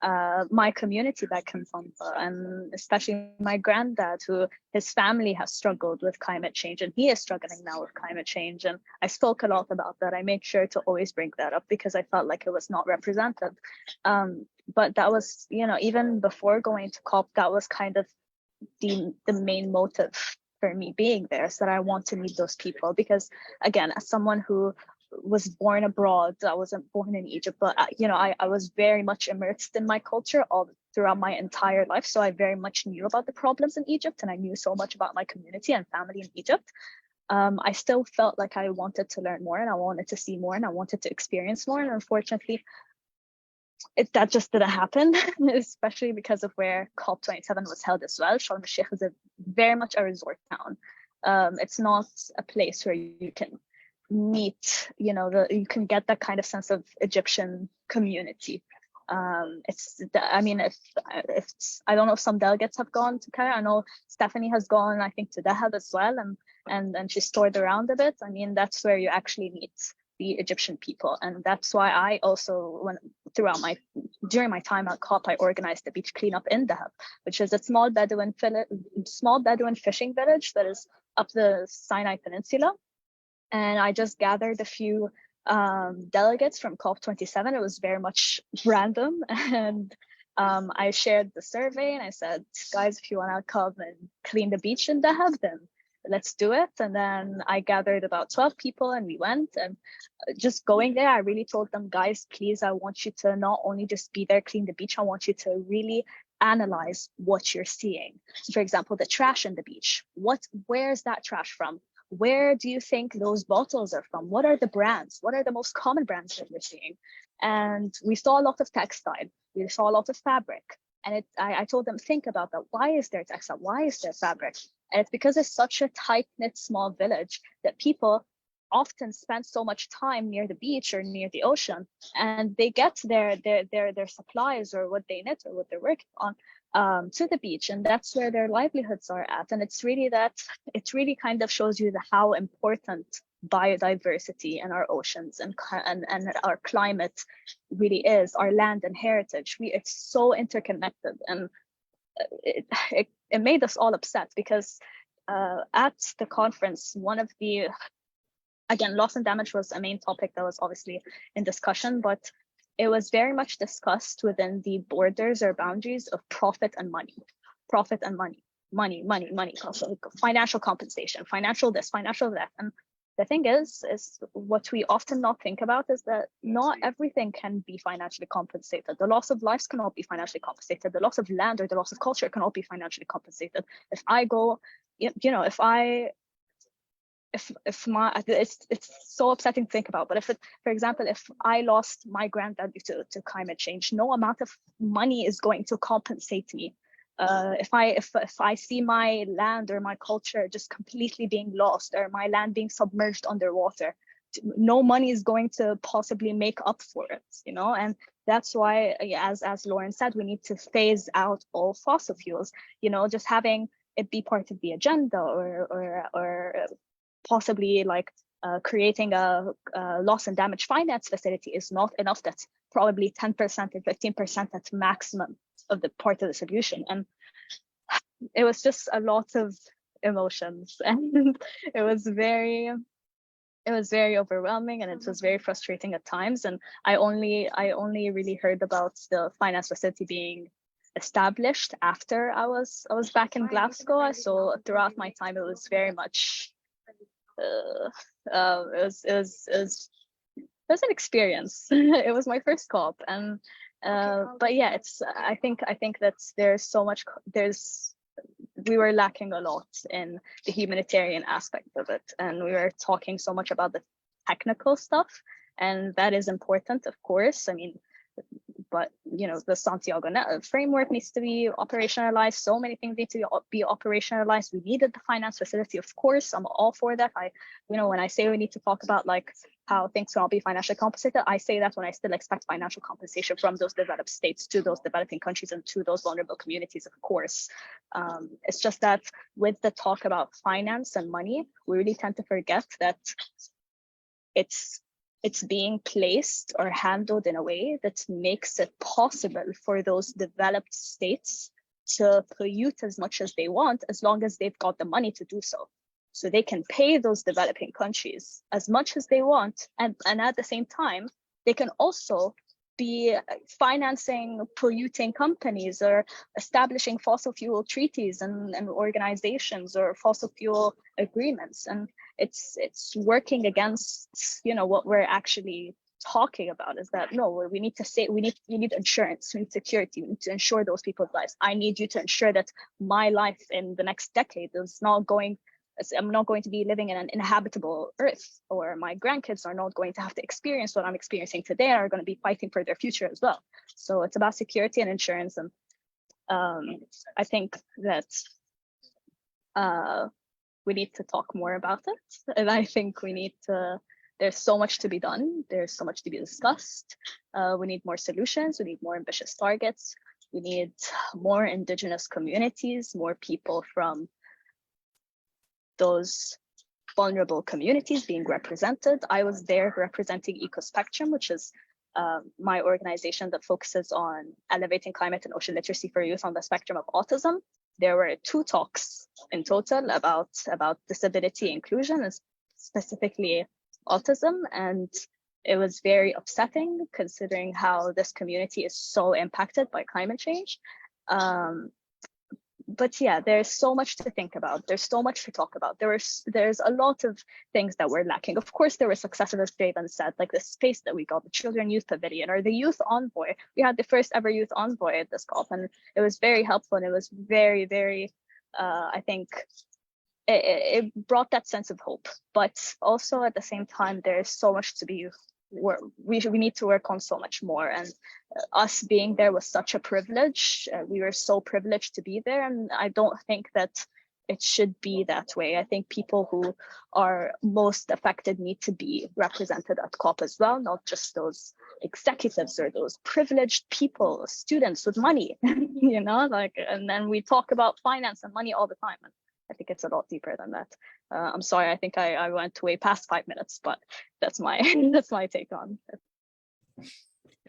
[SPEAKER 5] my community back in Fanta, and especially my granddad, who his family has struggled with climate change, and he is struggling now with climate change. And I spoke a lot about that. I made sure to always bring that up because I felt like it was not represented. But that was, you know, even before going to COP, that was kind of the main motive for me being there, so that I want to meet those people. Because again, as someone who was born abroad, I wasn't born in Egypt, but you know, I was very much immersed in my culture all throughout my entire life. So I very much knew about the problems in Egypt, and I knew so much about my community and family in Egypt. I still felt like I wanted to learn more, and I wanted to see more, and I wanted to experience more. And unfortunately, that just didn't happen, especially because of where COP27 was held as well. Sharm el-Sheikh is very much a resort town. It's not a place where you can meet, you know, you can get that kind of sense of Egyptian community. If I don't know if some delegates have gone to Cairo. I know Stephanie has gone, I think, to Dahab as well, and she's toured around a bit. I mean, that's where you actually meet the Egyptian people. And that's why I also, during my time at COP, I organized the beach cleanup in Dahab, which is a small Bedouin fishing village that is up the Sinai Peninsula. And I just gathered a few delegates from COP27. It was very much random. And I shared the survey and I said, guys, if you want to come and clean the beach in Dahab, then let's do it. And then I gathered about 12 people and we went. And just going there, I really told them, guys, please, I want you to not only just be there, clean the beach, I want you to really analyze what you're seeing. For example, the trash in the beach. Where's that trash from? Where do you think those bottles are from? What are the brands? What are the most common brands that we're seeing? And we saw a lot of textile. We saw a lot of fabric. And I told them, think about that. Why is there textile? Why is there fabric? And it's because it's such a tight-knit small village that people often spend so much time near the beach or near the ocean, and they get their supplies or what they knit or what they're working on to the beach, and that's where their livelihoods are at. And it really kind of shows you how important biodiversity and our oceans and our climate really is, our land and heritage. It's so interconnected, and it made us all upset because at the conference, again, loss and damage was a main topic that was obviously in discussion, but it was very much discussed within the borders or boundaries of profit and money, money, financial compensation, financial this, financial that. And the thing is what we often not think about is that not everything can be financially compensated. The loss of lives cannot be financially compensated. The loss of land or the loss of culture cannot be financially compensated. If I go, you know, if my, it's so upsetting to think about, but for example, if I lost my granddad due to climate change, no amount of money is going to compensate me. If I see my land or my culture just completely being lost, or my land being submerged underwater, no money is going to possibly make up for it, you know. And that's why, as Lauren said, we need to phase out all fossil fuels. You know, just having it be part of the agenda, or possibly like creating a loss and damage finance facility is not enough. That's probably 10% or 15% at maximum of the part of the solution. And it was just a lot of emotions, and it was very overwhelming, and it was very frustrating at times. And I only really heard about the finance facility being established after I was back in Glasgow. So throughout my time, it was very much it was an experience. It was my first COP, and but yeah, I think that we were lacking a lot in the humanitarian aspect of it, and we were talking so much about the technical stuff, and that is important, of course. I mean, but you know, the Santiago framework needs to be operationalized. So many things need to be operationalized. We needed the finance facility, of course. I'm all for that. When I say we need to talk about like how things cannot be financially compensated, I say that when I still expect financial compensation from those developed states to those developing countries and to those vulnerable communities, of course. It's just that with the talk about finance and money, we really tend to forget that it's being placed or handled in a way that makes it possible for those developed states to pollute as much as they want, as long as they've got the money to do so. So they can pay those developing countries as much as they want, and at the same time, they can also be financing polluting companies, or establishing fossil fuel treaties and organizations, or fossil fuel agreements. And it's working against, you know, what we're actually talking about, is that no, we need to say we need insurance, we need security, we need to ensure those people's lives. I need you to ensure that my life in the next decade is not going, I'm not going to be living in an inhabitable earth, or my grandkids are not going to have to experience what I'm experiencing today, and are going to be fighting for their future as well. So it's about security and insurance. And I think that we need to talk more about it. And I think there's so much to be done. There's so much to be discussed. We need more solutions. We need more ambitious targets. We need more Indigenous communities, more people from those vulnerable communities being represented. I was there representing EcoSpectrum, which is my organization that focuses on elevating climate and ocean literacy for youth on the spectrum of autism. There were 2 talks in total about disability inclusion, and specifically autism. And it was very upsetting, considering how this community is so impacted by climate change. But yeah, there's so much to think about. There's so much to talk about. There's a lot of things that we're lacking. Of course, there were successes, as Javen said, like the space that we got, the Children Youth Pavilion, or the Youth Envoy. We had the first ever Youth Envoy at this COP, and it was very helpful. And it was very, very, I think, it brought that sense of hope. But also at the same time, there's so much to be we need to work on so much more. And us being there was such a privilege. We were so privileged to be there, and I don't think that it should be that way. I think people who are most affected need to be represented at COP as well, not just those executives or those privileged people, students with money, you know, like, and then we talk about finance and money all the time. And I think it's a lot deeper than that. I'm sorry, I think I went way past 5 minutes, but that's my take on it.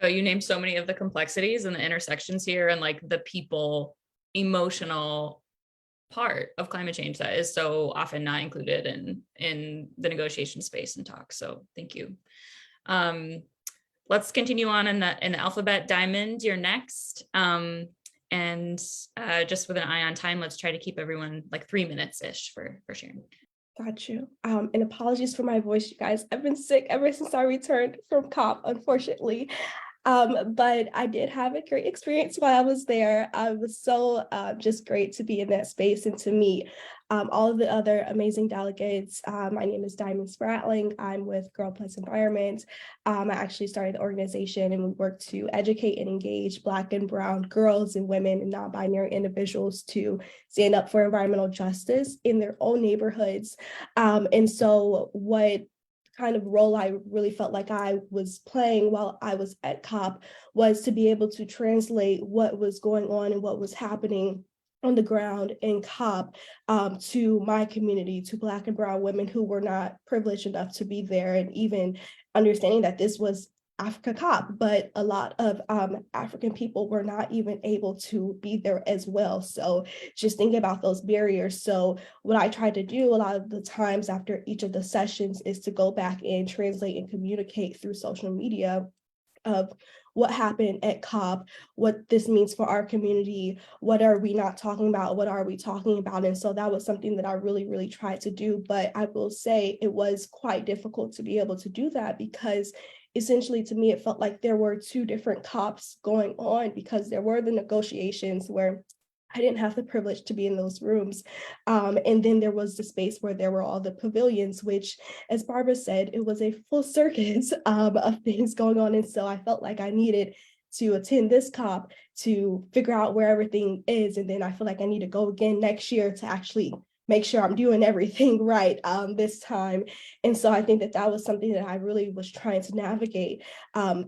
[SPEAKER 2] Oh, you named so many of the complexities and the intersections here, and like the people emotional part of climate change that is so often not included in the negotiation space and talk. So thank you. Let's continue on in the alphabet. Diamond, you're next. And just with an eye on time, let's try to keep everyone like 3 minutes-ish for sharing.
[SPEAKER 6] Got you. And apologies for my voice, you guys. I've been sick ever since I returned from COP, unfortunately. But I did have a great experience while I was there. It was so just great to be in that space and to meet all of the other amazing delegates. My name is Diamond Spratling. I'm with Girl Plus Environment. I actually started the organization and we work to educate and engage Black and Brown girls and women and non-binary individuals to stand up for environmental justice in their own neighborhoods. And so what kind of role I really felt like I was playing while I was at COP was to be able to translate what was going on and what was happening on the ground in COP to my community, to Black and Brown women who were not privileged enough to be there, and even understanding that this was Africa COP, but a lot of African people were not even able to be there as well. So just thinking about those barriers. So what I try to do a lot of the times after each of the sessions is to go back and translate and communicate through social media of what happened at COP, what this means for our community, what are we not talking about, what are we talking about? And so that was something that I really tried to do. But I will say it was quite difficult to be able to do that, because essentially to me, it felt like there were two different COPs going on, because there were the negotiations where I didn't have the privilege to be in those rooms. And then there was the space where there were all the pavilions, which, as Barbara said, it was a full circus of things going on. And so I felt like I needed to attend this COP to figure out where everything is. And then I feel like I need to go again next year to actually make sure I'm doing everything right this time. And so I think that that was something that I really was trying to navigate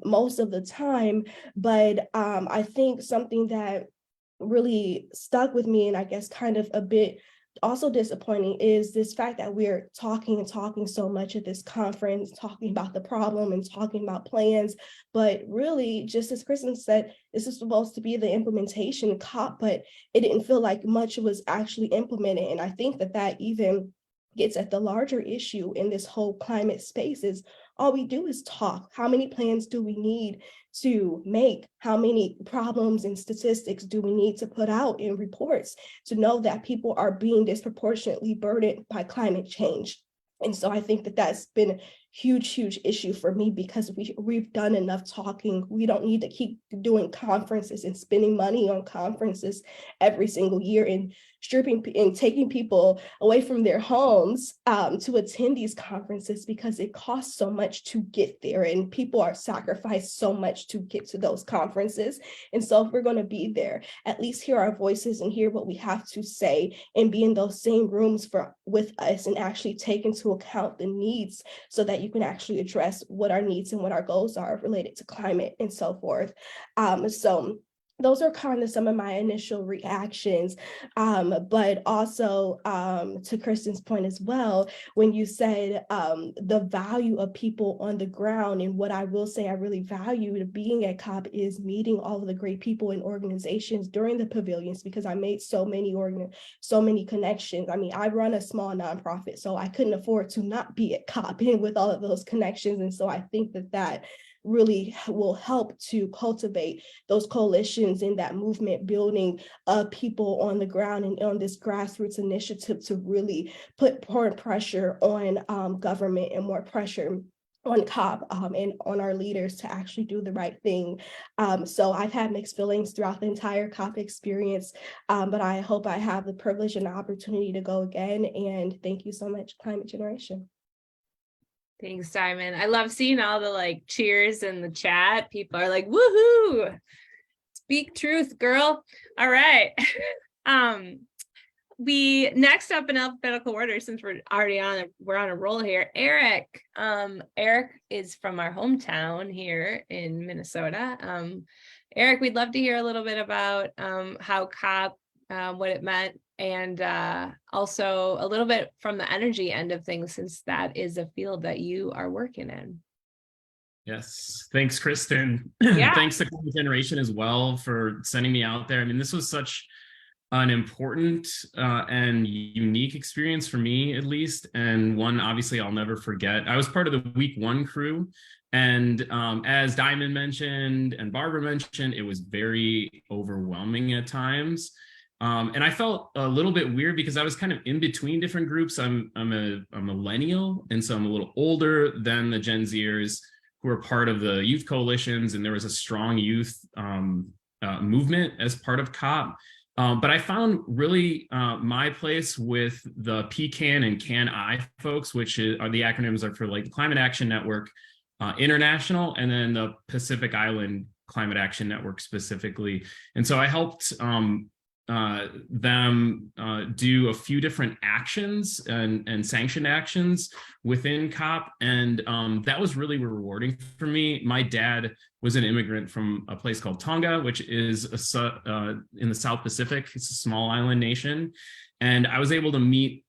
[SPEAKER 6] most of the time. But I think something that really stuck with me, and I guess kind of a bit also disappointing, is this fact that we're talking so much at this conference, talking about the problem and talking about plans, but really, just as Kristen said, this is supposed to be the implementation COP, but it didn't feel like much was actually implemented. And I think that that even gets at the larger issue in this whole climate space is all we do is talk. How many plans do we need to make? How many problems and statistics do we need to put out in reports to know that people are being disproportionately burdened by climate change? And so I think that that's been a huge issue for me, because we've done enough talking. We don't need to keep doing conferences and spending money on conferences every single year and stripping and taking people away from their homes to attend these conferences, because it costs so much to get there and people are sacrificed so much to get to those conferences. And so if we're going to be there, at least hear our voices and hear what we have to say and be in those same rooms with us and actually take into account the needs, so that you can actually address what our needs and what our goals are related to climate and so forth. So those are kind of some of my initial reactions, but also to Kristen's point as well, when you said the value of people on the ground, and what I will say I really value being at COP is meeting all of the great people and organizations during the pavilions, because I made so many connections. I mean, I run a small nonprofit, so I couldn't afford to not be at COP and with all of those connections. And so I think that that really will help to cultivate those coalitions and that movement building of people on the ground and on this grassroots initiative to really put more pressure on government and more pressure on COP and on our leaders to actually do the right thing. So I've had mixed feelings throughout the entire COP experience, but I hope I have the privilege and the opportunity to go again. And thank you so much, Climate Generation.
[SPEAKER 1] Thanks, Diamond. I love seeing all the cheers in the chat. People are like, woohoo, speak truth, girl. All right. We next up in alphabetical order, since we're already we're on a roll here. Eric. Eric is from our hometown here in Minnesota. Eric, we'd love to hear a little bit about how COP, what it meant, and also a little bit from the energy end of things, since that is a field that you are working in.
[SPEAKER 7] Yes, thanks, Kristen.
[SPEAKER 1] Yeah.
[SPEAKER 7] Thanks to Climate Generation as well for sending me out there. I mean, this was such an important and unique experience for me, at least, and one obviously I'll never forget. I was part of the week 1 crew, and as Diamond mentioned and Barbara mentioned, it was very overwhelming at times. And I felt a little bit weird because I was kind of in between different groups. I'm a millennial, and so I'm a little older than the Gen Zers who are part of the youth coalitions, and there was a strong youth movement as part of COP. But I found really my place with the PCAN and CAN-I folks, which are the acronyms are for like the Climate Action Network International, and then the Pacific Island Climate Action Network specifically. And so I helped them do a few different actions and sanctioned actions within COP. And that was really rewarding for me. My dad was an immigrant from a place called Tonga, which is in the South Pacific. It's a small island nation. And I was able to meet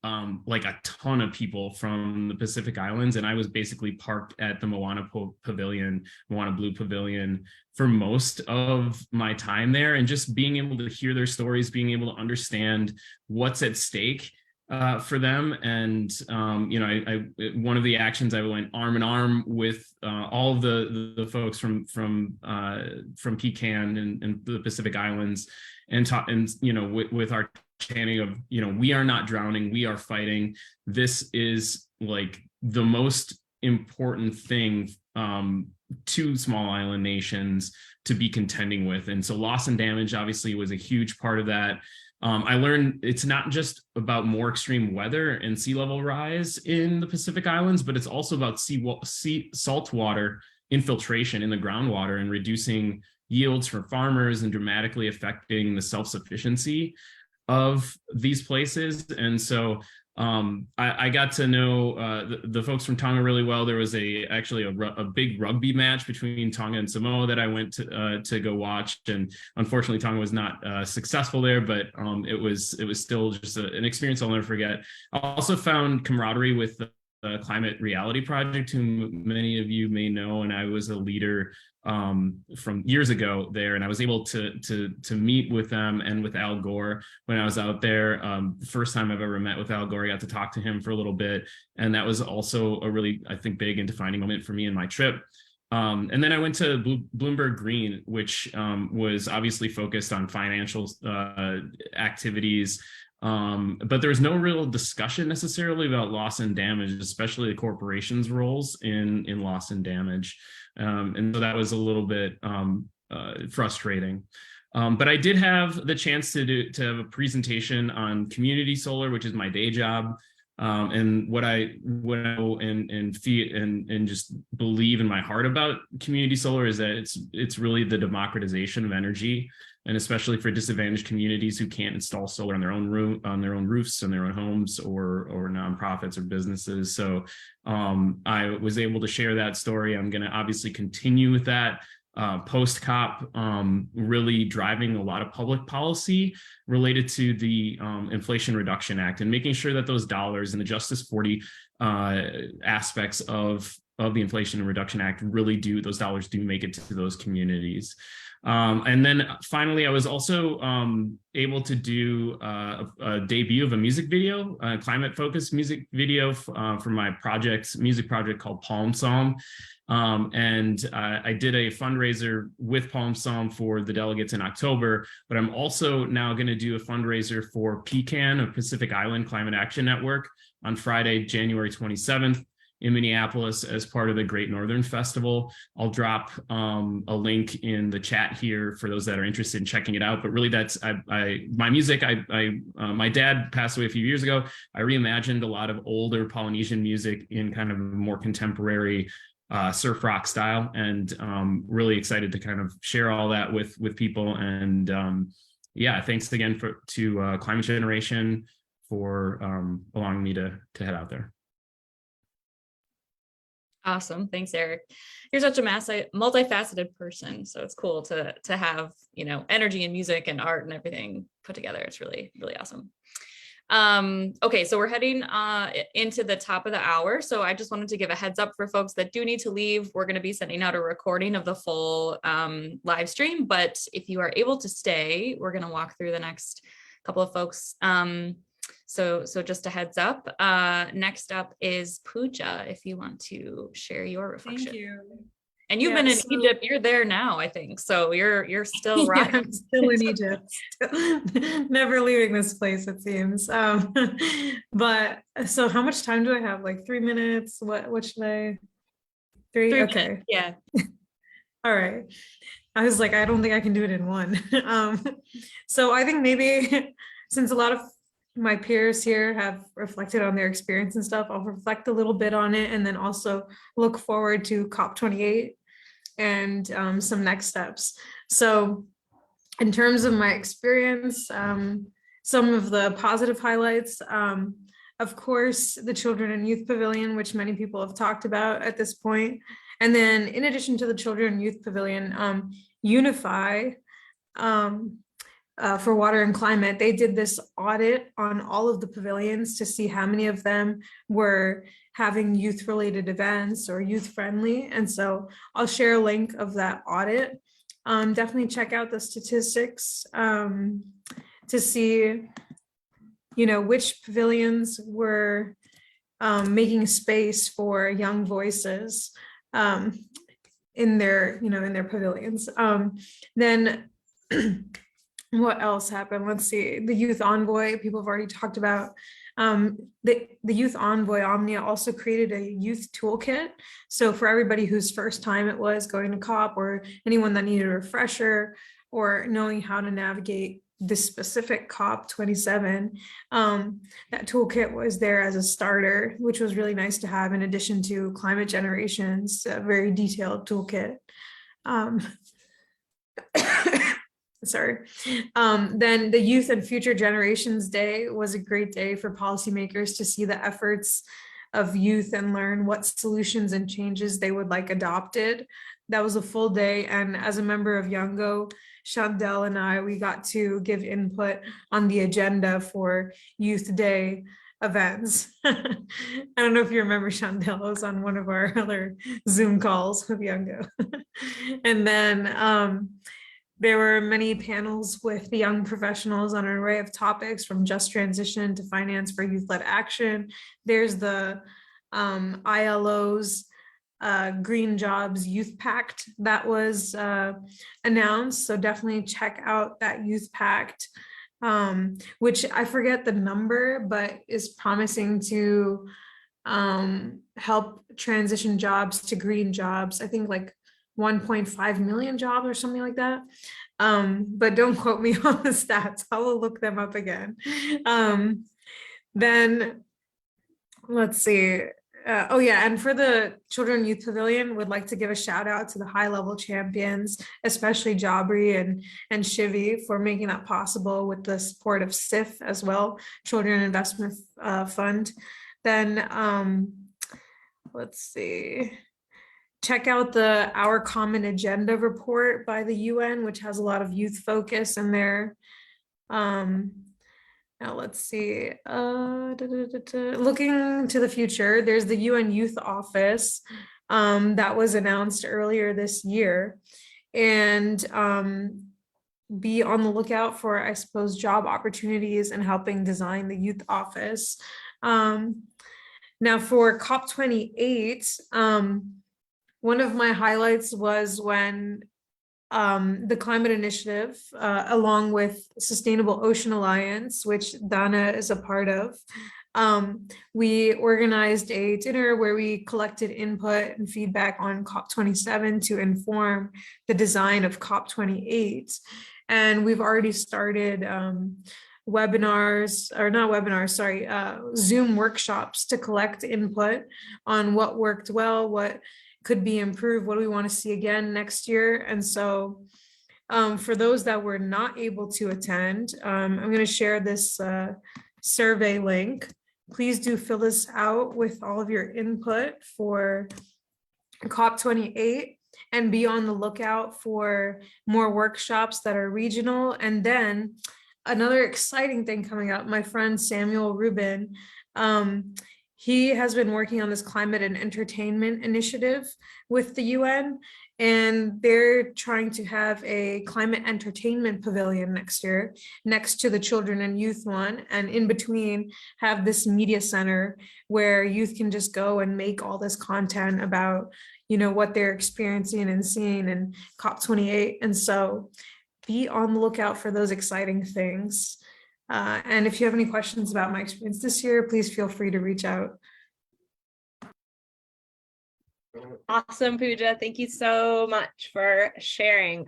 [SPEAKER 7] like a ton of people from the Pacific Islands. And I was basically parked at the Moana Pavilion, Moana Blue Pavilion, for most of my time there. And just being able to hear their stories, being able to understand what's at stake for them. And, you know, one of the actions, I went arm in arm with all of the folks from Pecan and the Pacific Islands, and you know, with our chanting of, you know, we are not drowning, we are fighting. This is like the most important thing to small island nations to be contending with. And so loss and damage obviously was a huge part of that. I learned it's not just about more extreme weather and sea level rise in the Pacific Islands, but it's also about saltwater infiltration in the groundwater and reducing yields for farmers and dramatically affecting the self-sufficiency of these places. And so I got to know the folks from Tonga really well. There was actually a big rugby match between Tonga and Samoa that I went to go watch, and unfortunately Tonga was not successful there, but it was still just an experience I'll never forget. I also found camaraderie with the Climate Reality Project, whom many of you may know, and I was a leader from years ago there, and I was able to meet with them and with Al Gore when I was out there. The first time I've ever met with Al Gore, I got to talk to him for a little bit, and that was also a really, I think, big and defining moment for me in my trip. And then I went to Bloomberg Green, which was obviously focused on financial activities. But there was no real discussion necessarily about loss and damage, especially the corporations' roles in loss and damage. And so that was a little bit frustrating. But I did have the chance to have a presentation on community solar, which is my day job. And what I know and feel and just believe in my heart about community solar is that it's really the democratization of energy, and especially for disadvantaged communities who can't install solar on their own roofs, on their own homes, or nonprofits or businesses. So I was able to share that story. I'm going to obviously continue with that post-COP, really driving a lot of public policy related to the Inflation Reduction Act, and making sure that those dollars and the Justice 40 aspects of the Inflation Reduction Act really those dollars do make it to those communities. And then finally, I was also able to do a debut of a music video, a climate-focused music video for my music project called Palm Psalm. And I did a fundraiser with Palm Psalm for the delegates in October, but I'm also now going to do a fundraiser for PCAN, a Pacific Island Climate Action Network, on Friday, January 27th. In Minneapolis as part of the Great Northern Festival. I'll drop a link in the chat here for those that are interested in checking it out. But really, that's my music. My dad passed away a few years ago. I reimagined a lot of older Polynesian music in kind of a more contemporary surf rock style, and really excited to kind of share all that with people. And yeah, thanks again to Climate Generation for allowing me to head out there.
[SPEAKER 2] Awesome. Thanks, Eric. You're such a multifaceted person. So it's cool to have, you know, energy and music and art and everything put together. It's really, really awesome. Okay, so we're heading into the top of the hour. So I just wanted to give a heads up for folks that do need to leave. We're going to be sending out a recording of the full live stream. But if you are able to stay, we're going to walk through the next couple of folks. So just a heads up. Next up is Puja, if you want to share your reflection.
[SPEAKER 8] Thank you.
[SPEAKER 2] And you've
[SPEAKER 8] Yeah,
[SPEAKER 2] been in
[SPEAKER 8] so-
[SPEAKER 2] Egypt, you're there now, I think. So you're still
[SPEAKER 8] Yeah,
[SPEAKER 2] rocking.
[SPEAKER 8] I'm still in Egypt, never leaving this place, it seems. But so how much time do I have? Like 3 minutes? What should I? 3?
[SPEAKER 2] 3
[SPEAKER 8] Okay.
[SPEAKER 2] minutes, yeah.
[SPEAKER 8] All right. I was like, I don't think I can do it in one. So I think maybe since a lot of my peers here have reflected on their experience and stuff, I'll reflect a little bit on it and then also look forward to COP28 and some next steps. So in terms of my experience, some of the positive highlights, of course, the Children and Youth Pavilion, which many people have talked about at this point. And then in addition to the Children and Youth Pavilion, Unify for Water and Climate, they did this audit on all of the pavilions to see how many of them were having youth-related events or youth-friendly. And so I'll share a link of that audit. Definitely check out the statistics to see, which pavilions were making space for young voices in their pavilions. Then what else happened? Let's see. The Youth Envoy, people have already talked about. The Youth Envoy Omnia also created a youth toolkit. So for everybody whose first time it was going to COP, or anyone that needed a refresher or knowing how to navigate this specific COP27, that toolkit was there as a starter, which was really nice to have in addition to Climate Generation's very detailed toolkit. Sorry. Then the Youth and Future Generations Day was a great day for policymakers to see the efforts of youth and learn what solutions and changes they would like adopted. That was a full day. And as a member of Youngo, Chandel and I, we got to give input on the agenda for Youth Day events. I don't know if you remember Chandel was on one of our other Zoom calls with Youngo. And then there were many panels with the young professionals on an array of topics from just transition to finance for youth-led action. There's the ILO's Green Jobs Youth Pact that was announced. So definitely check out that Youth Pact, which I forget the number, but is promising to help transition jobs to green jobs. I think like 1.5 million jobs or something like that. But don't quote me on the stats. I will look them up again. Then let's see. Oh yeah, and for the Children and Youth Pavilion, would like to give a shout out to the high level champions, especially Jabri and Shivi, for making that possible with the support of SIF as well, Children Investment Fund. Then let's see. Check out the Our Common Agenda report by the UN, which has a lot of youth focus in there. Now let's see. Looking to the future, there's the UN Youth Office that was announced earlier this year. And be on the lookout for, I suppose, job opportunities and helping design the youth office. Now for COP28, one of my highlights was when the Climate Initiative, along with Sustainable Ocean Alliance, which Donna is a part of, we organized a dinner where we collected input and feedback on COP27 to inform the design of COP28. And we've already started Zoom workshops to collect input on what worked well, what could be improved, what do we want to see again next year. And so for those that were not able to attend, I'm going to share this survey link. Please do fill this out with all of your input for COP28 and be on the lookout for more workshops that are regional. And then another exciting thing coming up, my friend Samuel Rubin, he has been working on this climate and entertainment initiative with the UN, and they're trying to have a climate entertainment pavilion next year, next to the children and youth one, and in between have this media center where youth can just go and make all this content about, what they're experiencing and seeing in COP28. And so be on the lookout for those exciting things. And if you have any questions about my experience this year, please feel free to reach out.
[SPEAKER 1] Awesome, Puja. Thank you so much for sharing.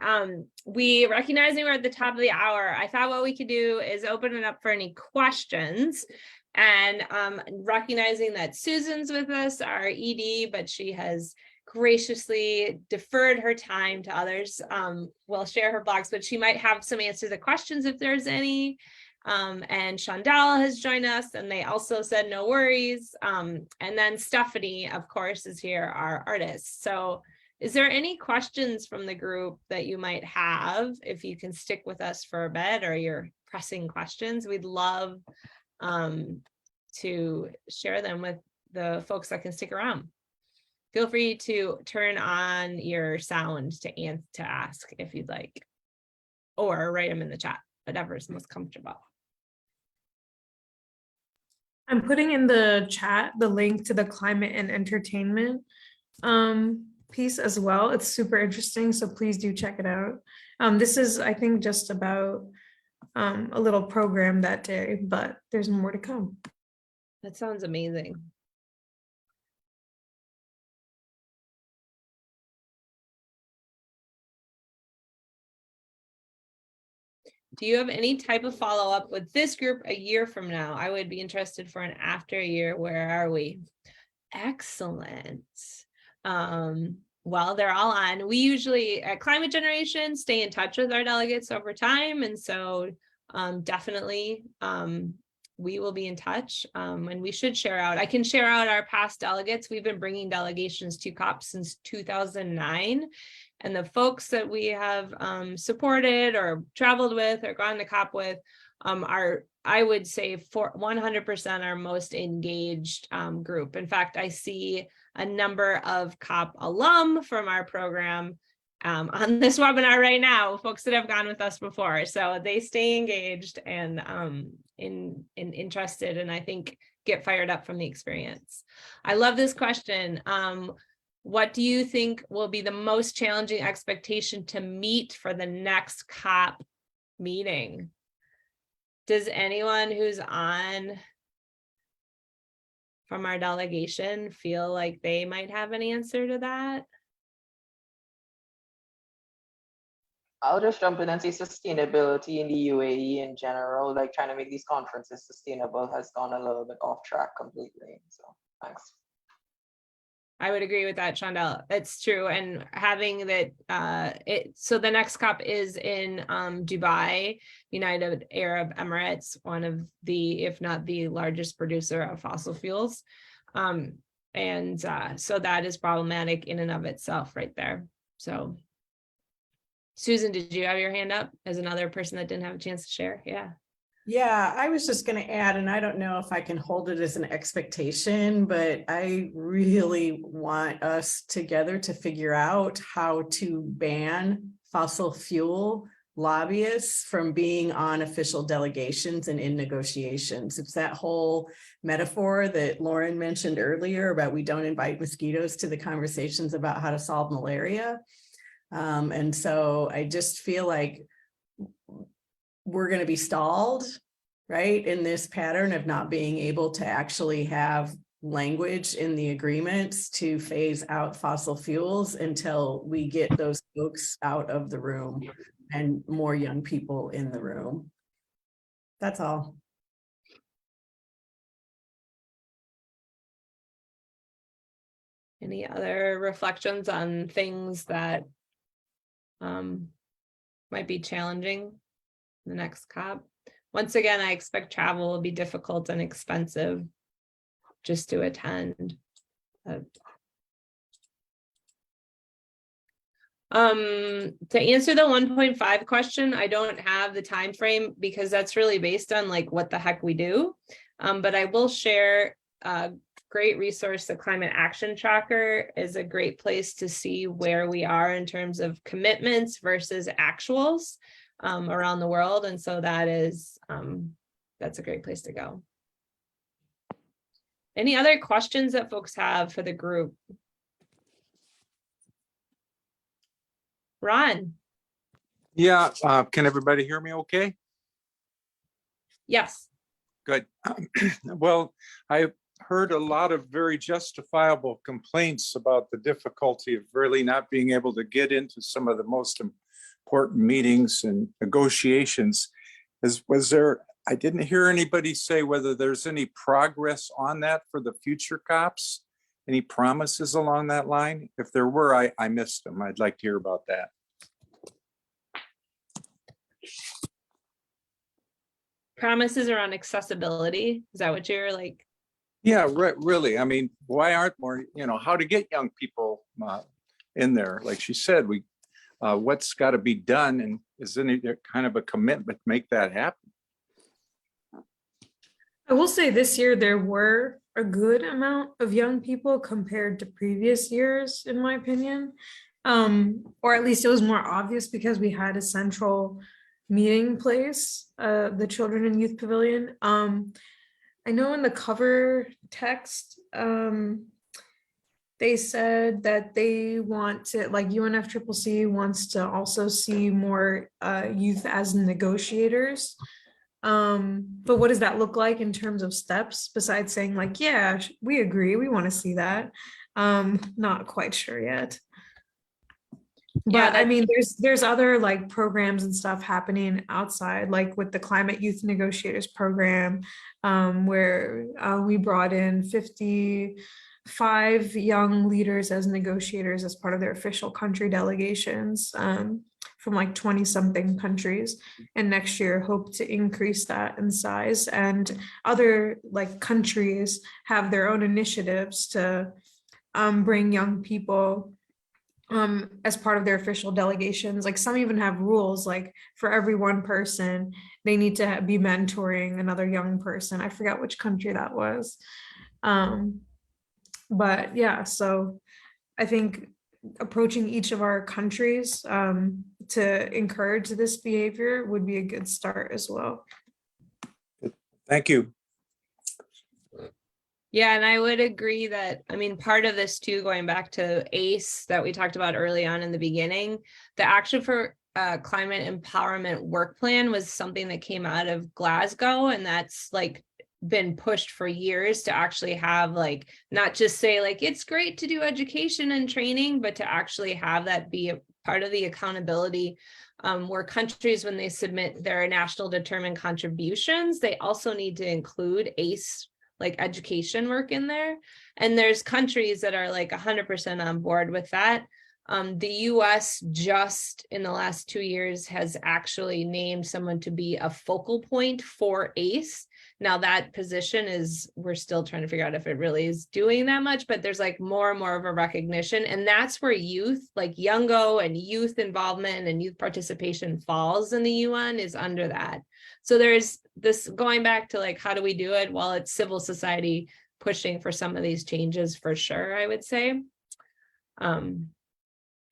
[SPEAKER 1] We recognizing we're at the top of the hour. I thought what we could do is open it up for any questions. And recognizing that Susan's with us, our ED, but she has graciously deferred her time to others. We'll share her blogs, but she might have some answers to questions if there's any. And Chandal has joined us, and they also said no worries. And then Stephanie, of course, is here, our artist. So is there any questions from the group that you might have? If you can stick with us for a bit, or your pressing questions, we'd love to share them with the folks that can stick around. Feel free to turn on your sound to ask if you'd like, or write them in the chat, whatever's most comfortable.
[SPEAKER 8] I'm putting in the chat the link to the climate and entertainment piece as well. It's super interesting, so please do check it out. This is, I think, just about a little program that day, but there's more to come.
[SPEAKER 1] That sounds amazing. Do you have any type of follow-up with this group a year from now? I would be interested for an after a year. Where are we? Excellent. Well, they're all on. We usually at Climate Generation stay in touch with our delegates over time. And so definitely we will be in touch, and we should share out. I can share out our past delegates. We've been bringing delegations to COP since 2009. And the folks that we have supported or traveled with or gone to COP with are, I would say, for 100% our most engaged group. In fact, I see a number of COP alum from our program on this webinar right now, folks that have gone with us before. So they stay engaged and interested, and I think get fired up from the experience. I love this question. What do you think will be the most challenging expectation to meet for the next COP meeting? Does anyone who's on from our delegation feel like they might have an answer to that?
[SPEAKER 9] I'll just jump in and say sustainability in the UAE in general, like trying to make these conferences sustainable, has gone a little bit off track completely. So thanks.
[SPEAKER 1] I would agree with that, Chandel. It's true. And having that, so the next COP is in Dubai, United Arab Emirates, one of the, if not the largest producer of fossil fuels. So that is problematic in and of itself right there. So Susan, did you have your hand up as another person that didn't have a chance to share? Yeah.
[SPEAKER 10] Yeah, I was just going to add, and I don't know if I can hold it as an expectation, but I really want us together to figure out how to ban fossil fuel lobbyists from being on official delegations and in negotiations. It's that whole metaphor that Lauren mentioned earlier about we don't invite mosquitoes to the conversations about how to solve malaria. And so I just feel like we're going to be stalled, right, in this pattern of not being able to actually have language in the agreements to phase out fossil fuels until we get those folks out of the room and more young people in the room. That's all.
[SPEAKER 1] Any other reflections on things that might be challenging the next COP? Once again, I expect travel will be difficult and expensive just to attend. To answer the 1.5 question, I don't have the time frame because that's really based on like what the heck we do. But I will share a great resource. The Climate Action Tracker is a great place to see where we are in terms of commitments versus actuals around the world. And so that is, that's a great place to go. Any other questions that folks have for the group? Ron.
[SPEAKER 11] Yeah, can everybody hear me okay?
[SPEAKER 1] Yes.
[SPEAKER 11] Good. Well, I heard a lot of very justifiable complaints about the difficulty of really not being able to get into some of the most important meetings and negotiations. Was there, I didn't hear anybody say whether there's any progress on that for the future COPs, any promises along that line? If there were, I missed them. I'd like to hear about that.
[SPEAKER 1] Promises around accessibility. Is that what you're like?
[SPEAKER 11] Yeah, really. I mean, why aren't more, how to get young people in there? Like she said, what's got to be done, and is any kind of a commitment to make that happen?
[SPEAKER 8] I will say this year there were a good amount of young people compared to previous years, in my opinion. Or at least it was more obvious because we had a central meeting place, the Children and Youth Pavilion. I know in the cover text, they said that they want to, like UNFCCC wants to also see more youth as negotiators. But what does that look like in terms of steps besides saying like, yeah, we agree, we want to see that? Not quite sure yet. But I mean, there's other like programs and stuff happening outside, like with the Climate Youth Negotiators program, where we brought in 55 young leaders as negotiators as part of their official country delegations from like 20 something countries. And next year hope to increase that in size. And other like countries have their own initiatives to bring young people as part of their official delegations. Like some even have rules, like for every one person, they need to be mentoring another young person. I forgot which country that was. But yeah, so I think approaching each of our countries to encourage this behavior would be a good start as well.
[SPEAKER 11] Thank you.
[SPEAKER 1] Yeah, and I would agree that, I mean, part of this too, going back to ACE that we talked about early on in the beginning, the Action for Climate Empowerment Work Plan was something that came out of Glasgow, and that's like been pushed for years to actually have like, not just say like, it's great to do education and training, but to actually have that be a part of the accountability where countries, when they submit their national determined contributions, they also need to include ACE like education work in there. And there's countries that are like 100% on board with that. The US just in the last 2 years has actually named someone to be a focal point for ACE. Now that position is, we're still trying to figure out if it really is doing that much, but there's like more and more of a recognition. And that's where youth, like Youngo and youth involvement and youth participation falls in the UN, is under that. So there's this going back to like, how do we do it? Well, it's civil society pushing for some of these changes for sure, I would say.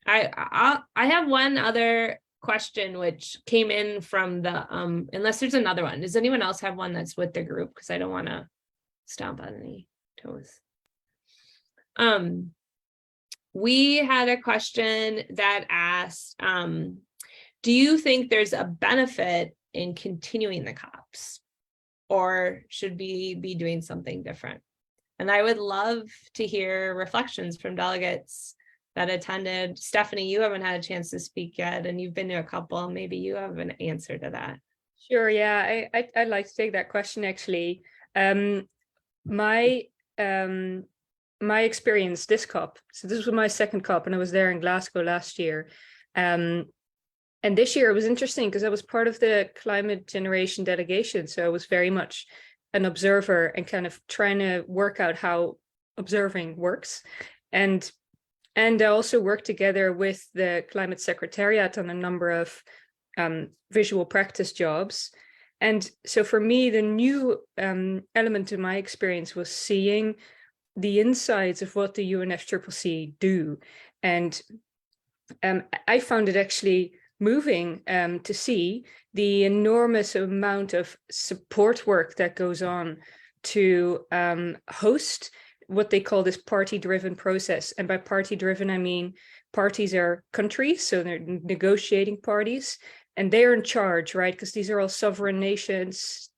[SPEAKER 1] I have one other question which came in from the, unless there's another one. Does anyone else have one that's with the group? Because I don't want to stomp on any toes. We had a question that asked, do you think there's a benefit in continuing the COPs, or should we be doing something different? And I would love to hear reflections from delegates that attended. Stephanie, you haven't had a chance to speak yet, and you've been to a couple. Maybe you have an answer to that.
[SPEAKER 12] Sure, yeah, I'd like to take that question actually. My experience this COP, so this was my second COP, and I was there in Glasgow last year. And this year it was interesting because I was part of the Climate Generation Delegation. So I was very much an observer and kind of trying to work out how observing works. And I also worked together with the Climate Secretariat on a number of visual practice jobs. And so for me, the new element to my experience was seeing the insides of what the UNFCCC do. And I found it actually moving to see the enormous amount of support work that goes on to host what they call this party-driven process. And by party-driven, I mean parties are countries, so they're negotiating parties, and they're in charge, right? Because these are all sovereign nations,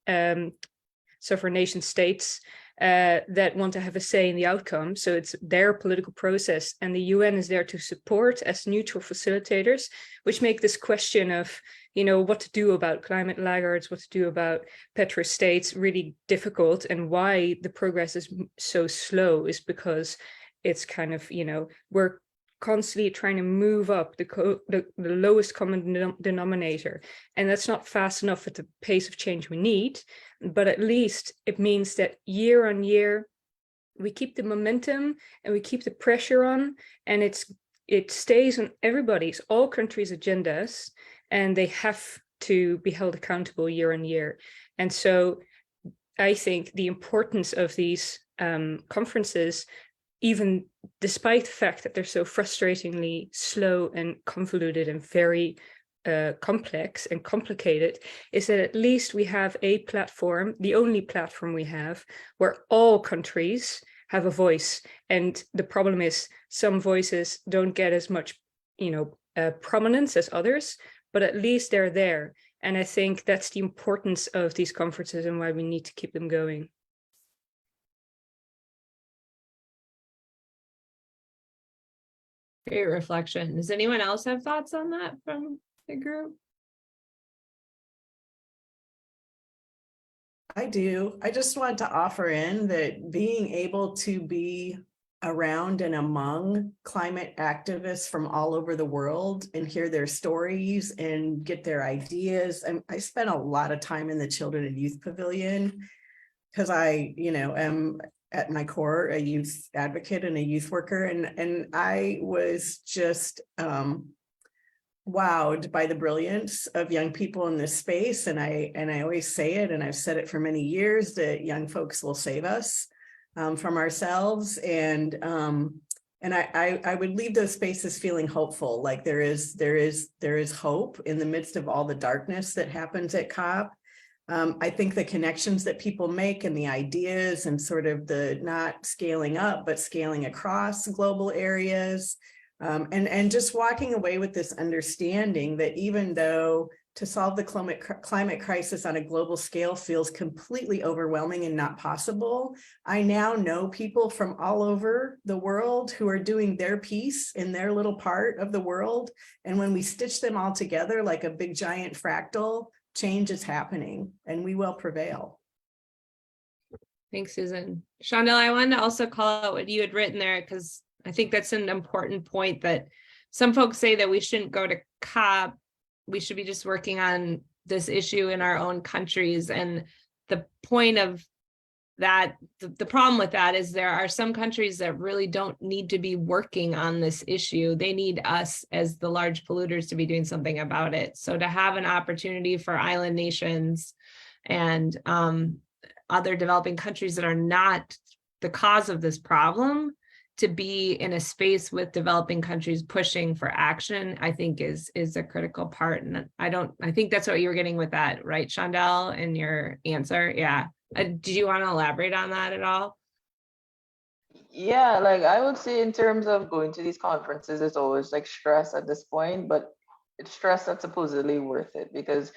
[SPEAKER 12] sovereign nation states that want to have a say in the outcome. So it's their political process, and the UN is there to support as neutral facilitators, which make this question of, you know, what to do about climate laggards, what to do about petrostates really difficult. And why the progress is so slow is because it's kind of, you know, we're constantly trying to move up the lowest common denominator, and that's not fast enough at the pace of change we need. But at least it means that year on year we keep the momentum and we keep the pressure on, and it stays on everybody's, all countries' agendas, and they have to be held accountable year on year. And so I think the importance of these conferences, even despite the fact that they're so frustratingly slow and convoluted and very complex and complicated, is that at least we have a platform, the only platform we have, where all countries have a voice. And the problem is some voices don't get as much, you know, prominence as others, but at least they're there. And I think that's the importance of these conferences and why we need to keep them going.
[SPEAKER 1] Great reflection. Does anyone else have thoughts on that from the group?
[SPEAKER 10] I do. I just want to offer in that being able to be around and among climate activists from all over the world and hear their stories and get their ideas. And I spent a lot of time in the Children and Youth Pavilion because I, you know, am at my core a youth advocate and a youth worker, and I was just wowed by the brilliance of young people in this space. And I always say it, and I've said it for many years, that young folks will save us from ourselves. And I would leave those spaces feeling hopeful, like there is hope in the midst of all the darkness that happens at COP. I think the connections that people make and the ideas and sort of the not scaling up, but scaling across global areas, and just walking away with this understanding that even though to solve the climate crisis on a global scale feels completely overwhelming and not possible, I now know people from all over the world who are doing their piece in their little part of the world. And when we stitch them all together like a big giant fractal, change is happening and we will prevail.
[SPEAKER 1] Thanks, Susan. Shondell, I wanted to also call out what you had written there, because I think that's an important point, that some folks say that we shouldn't go to COP. We should be just working on this issue in our own countries. And the point of that, the problem with that is there are some countries that really don't need to be working on this issue. They need us as the large polluters to be doing something about it. So to have an opportunity for island nations and other developing countries that are not the cause of this problem to be in a space with developing countries pushing for action, I think is a critical part. And I think that's what you were getting with that, right, Shondell, in your answer? Yeah. Did you want to elaborate on that at all?
[SPEAKER 9] Yeah, like I would say in terms of going to these conferences, it's always like stress at this point, but it's stress that's supposedly worth it, because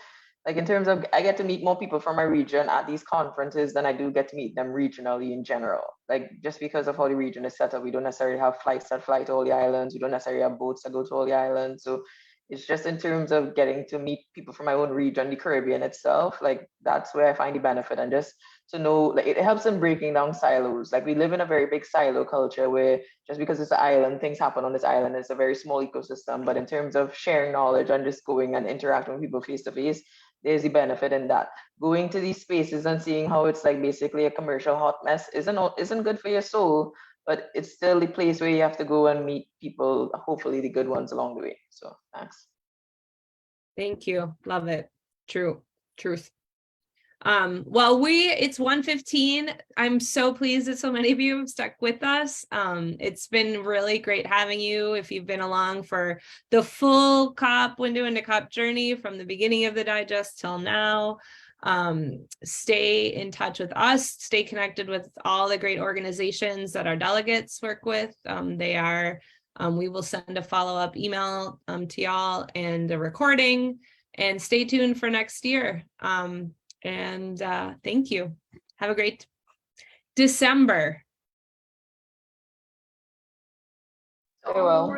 [SPEAKER 9] like in terms of, I get to meet more people from my region at these conferences than I do get to meet them regionally in general. Like just because of how the region is set up, we don't necessarily have flights that fly to all the islands. We don't necessarily have boats that go to all the islands. So it's just in terms of getting to meet people from my own region, the Caribbean itself, like that's where I find the benefit. And just to know, like it helps in breaking down silos. Like we live in a very big silo culture where just because it's an island, things happen on this island. It's a very small ecosystem. But in terms of sharing knowledge and just going and interacting with people face to face, there's the benefit in that. Going to these spaces and seeing how it's like basically a commercial hot mess isn't good for your soul, but it's still the place where you have to go and meet people, hopefully the good ones along the way. So thanks.
[SPEAKER 1] Thank you. Love it. Truth. Well, it's 1:15. I'm so pleased that so many of you have stuck with us. It's been really great having you. If you've been along for the full COP window into COP journey from the beginning of the digest till now, stay in touch with us, stay connected with all the great organizations that our delegates work with. They are We will send a follow-up email to y'all and a recording, and stay tuned for next year. Thank you. Have a great December.
[SPEAKER 9] Very well.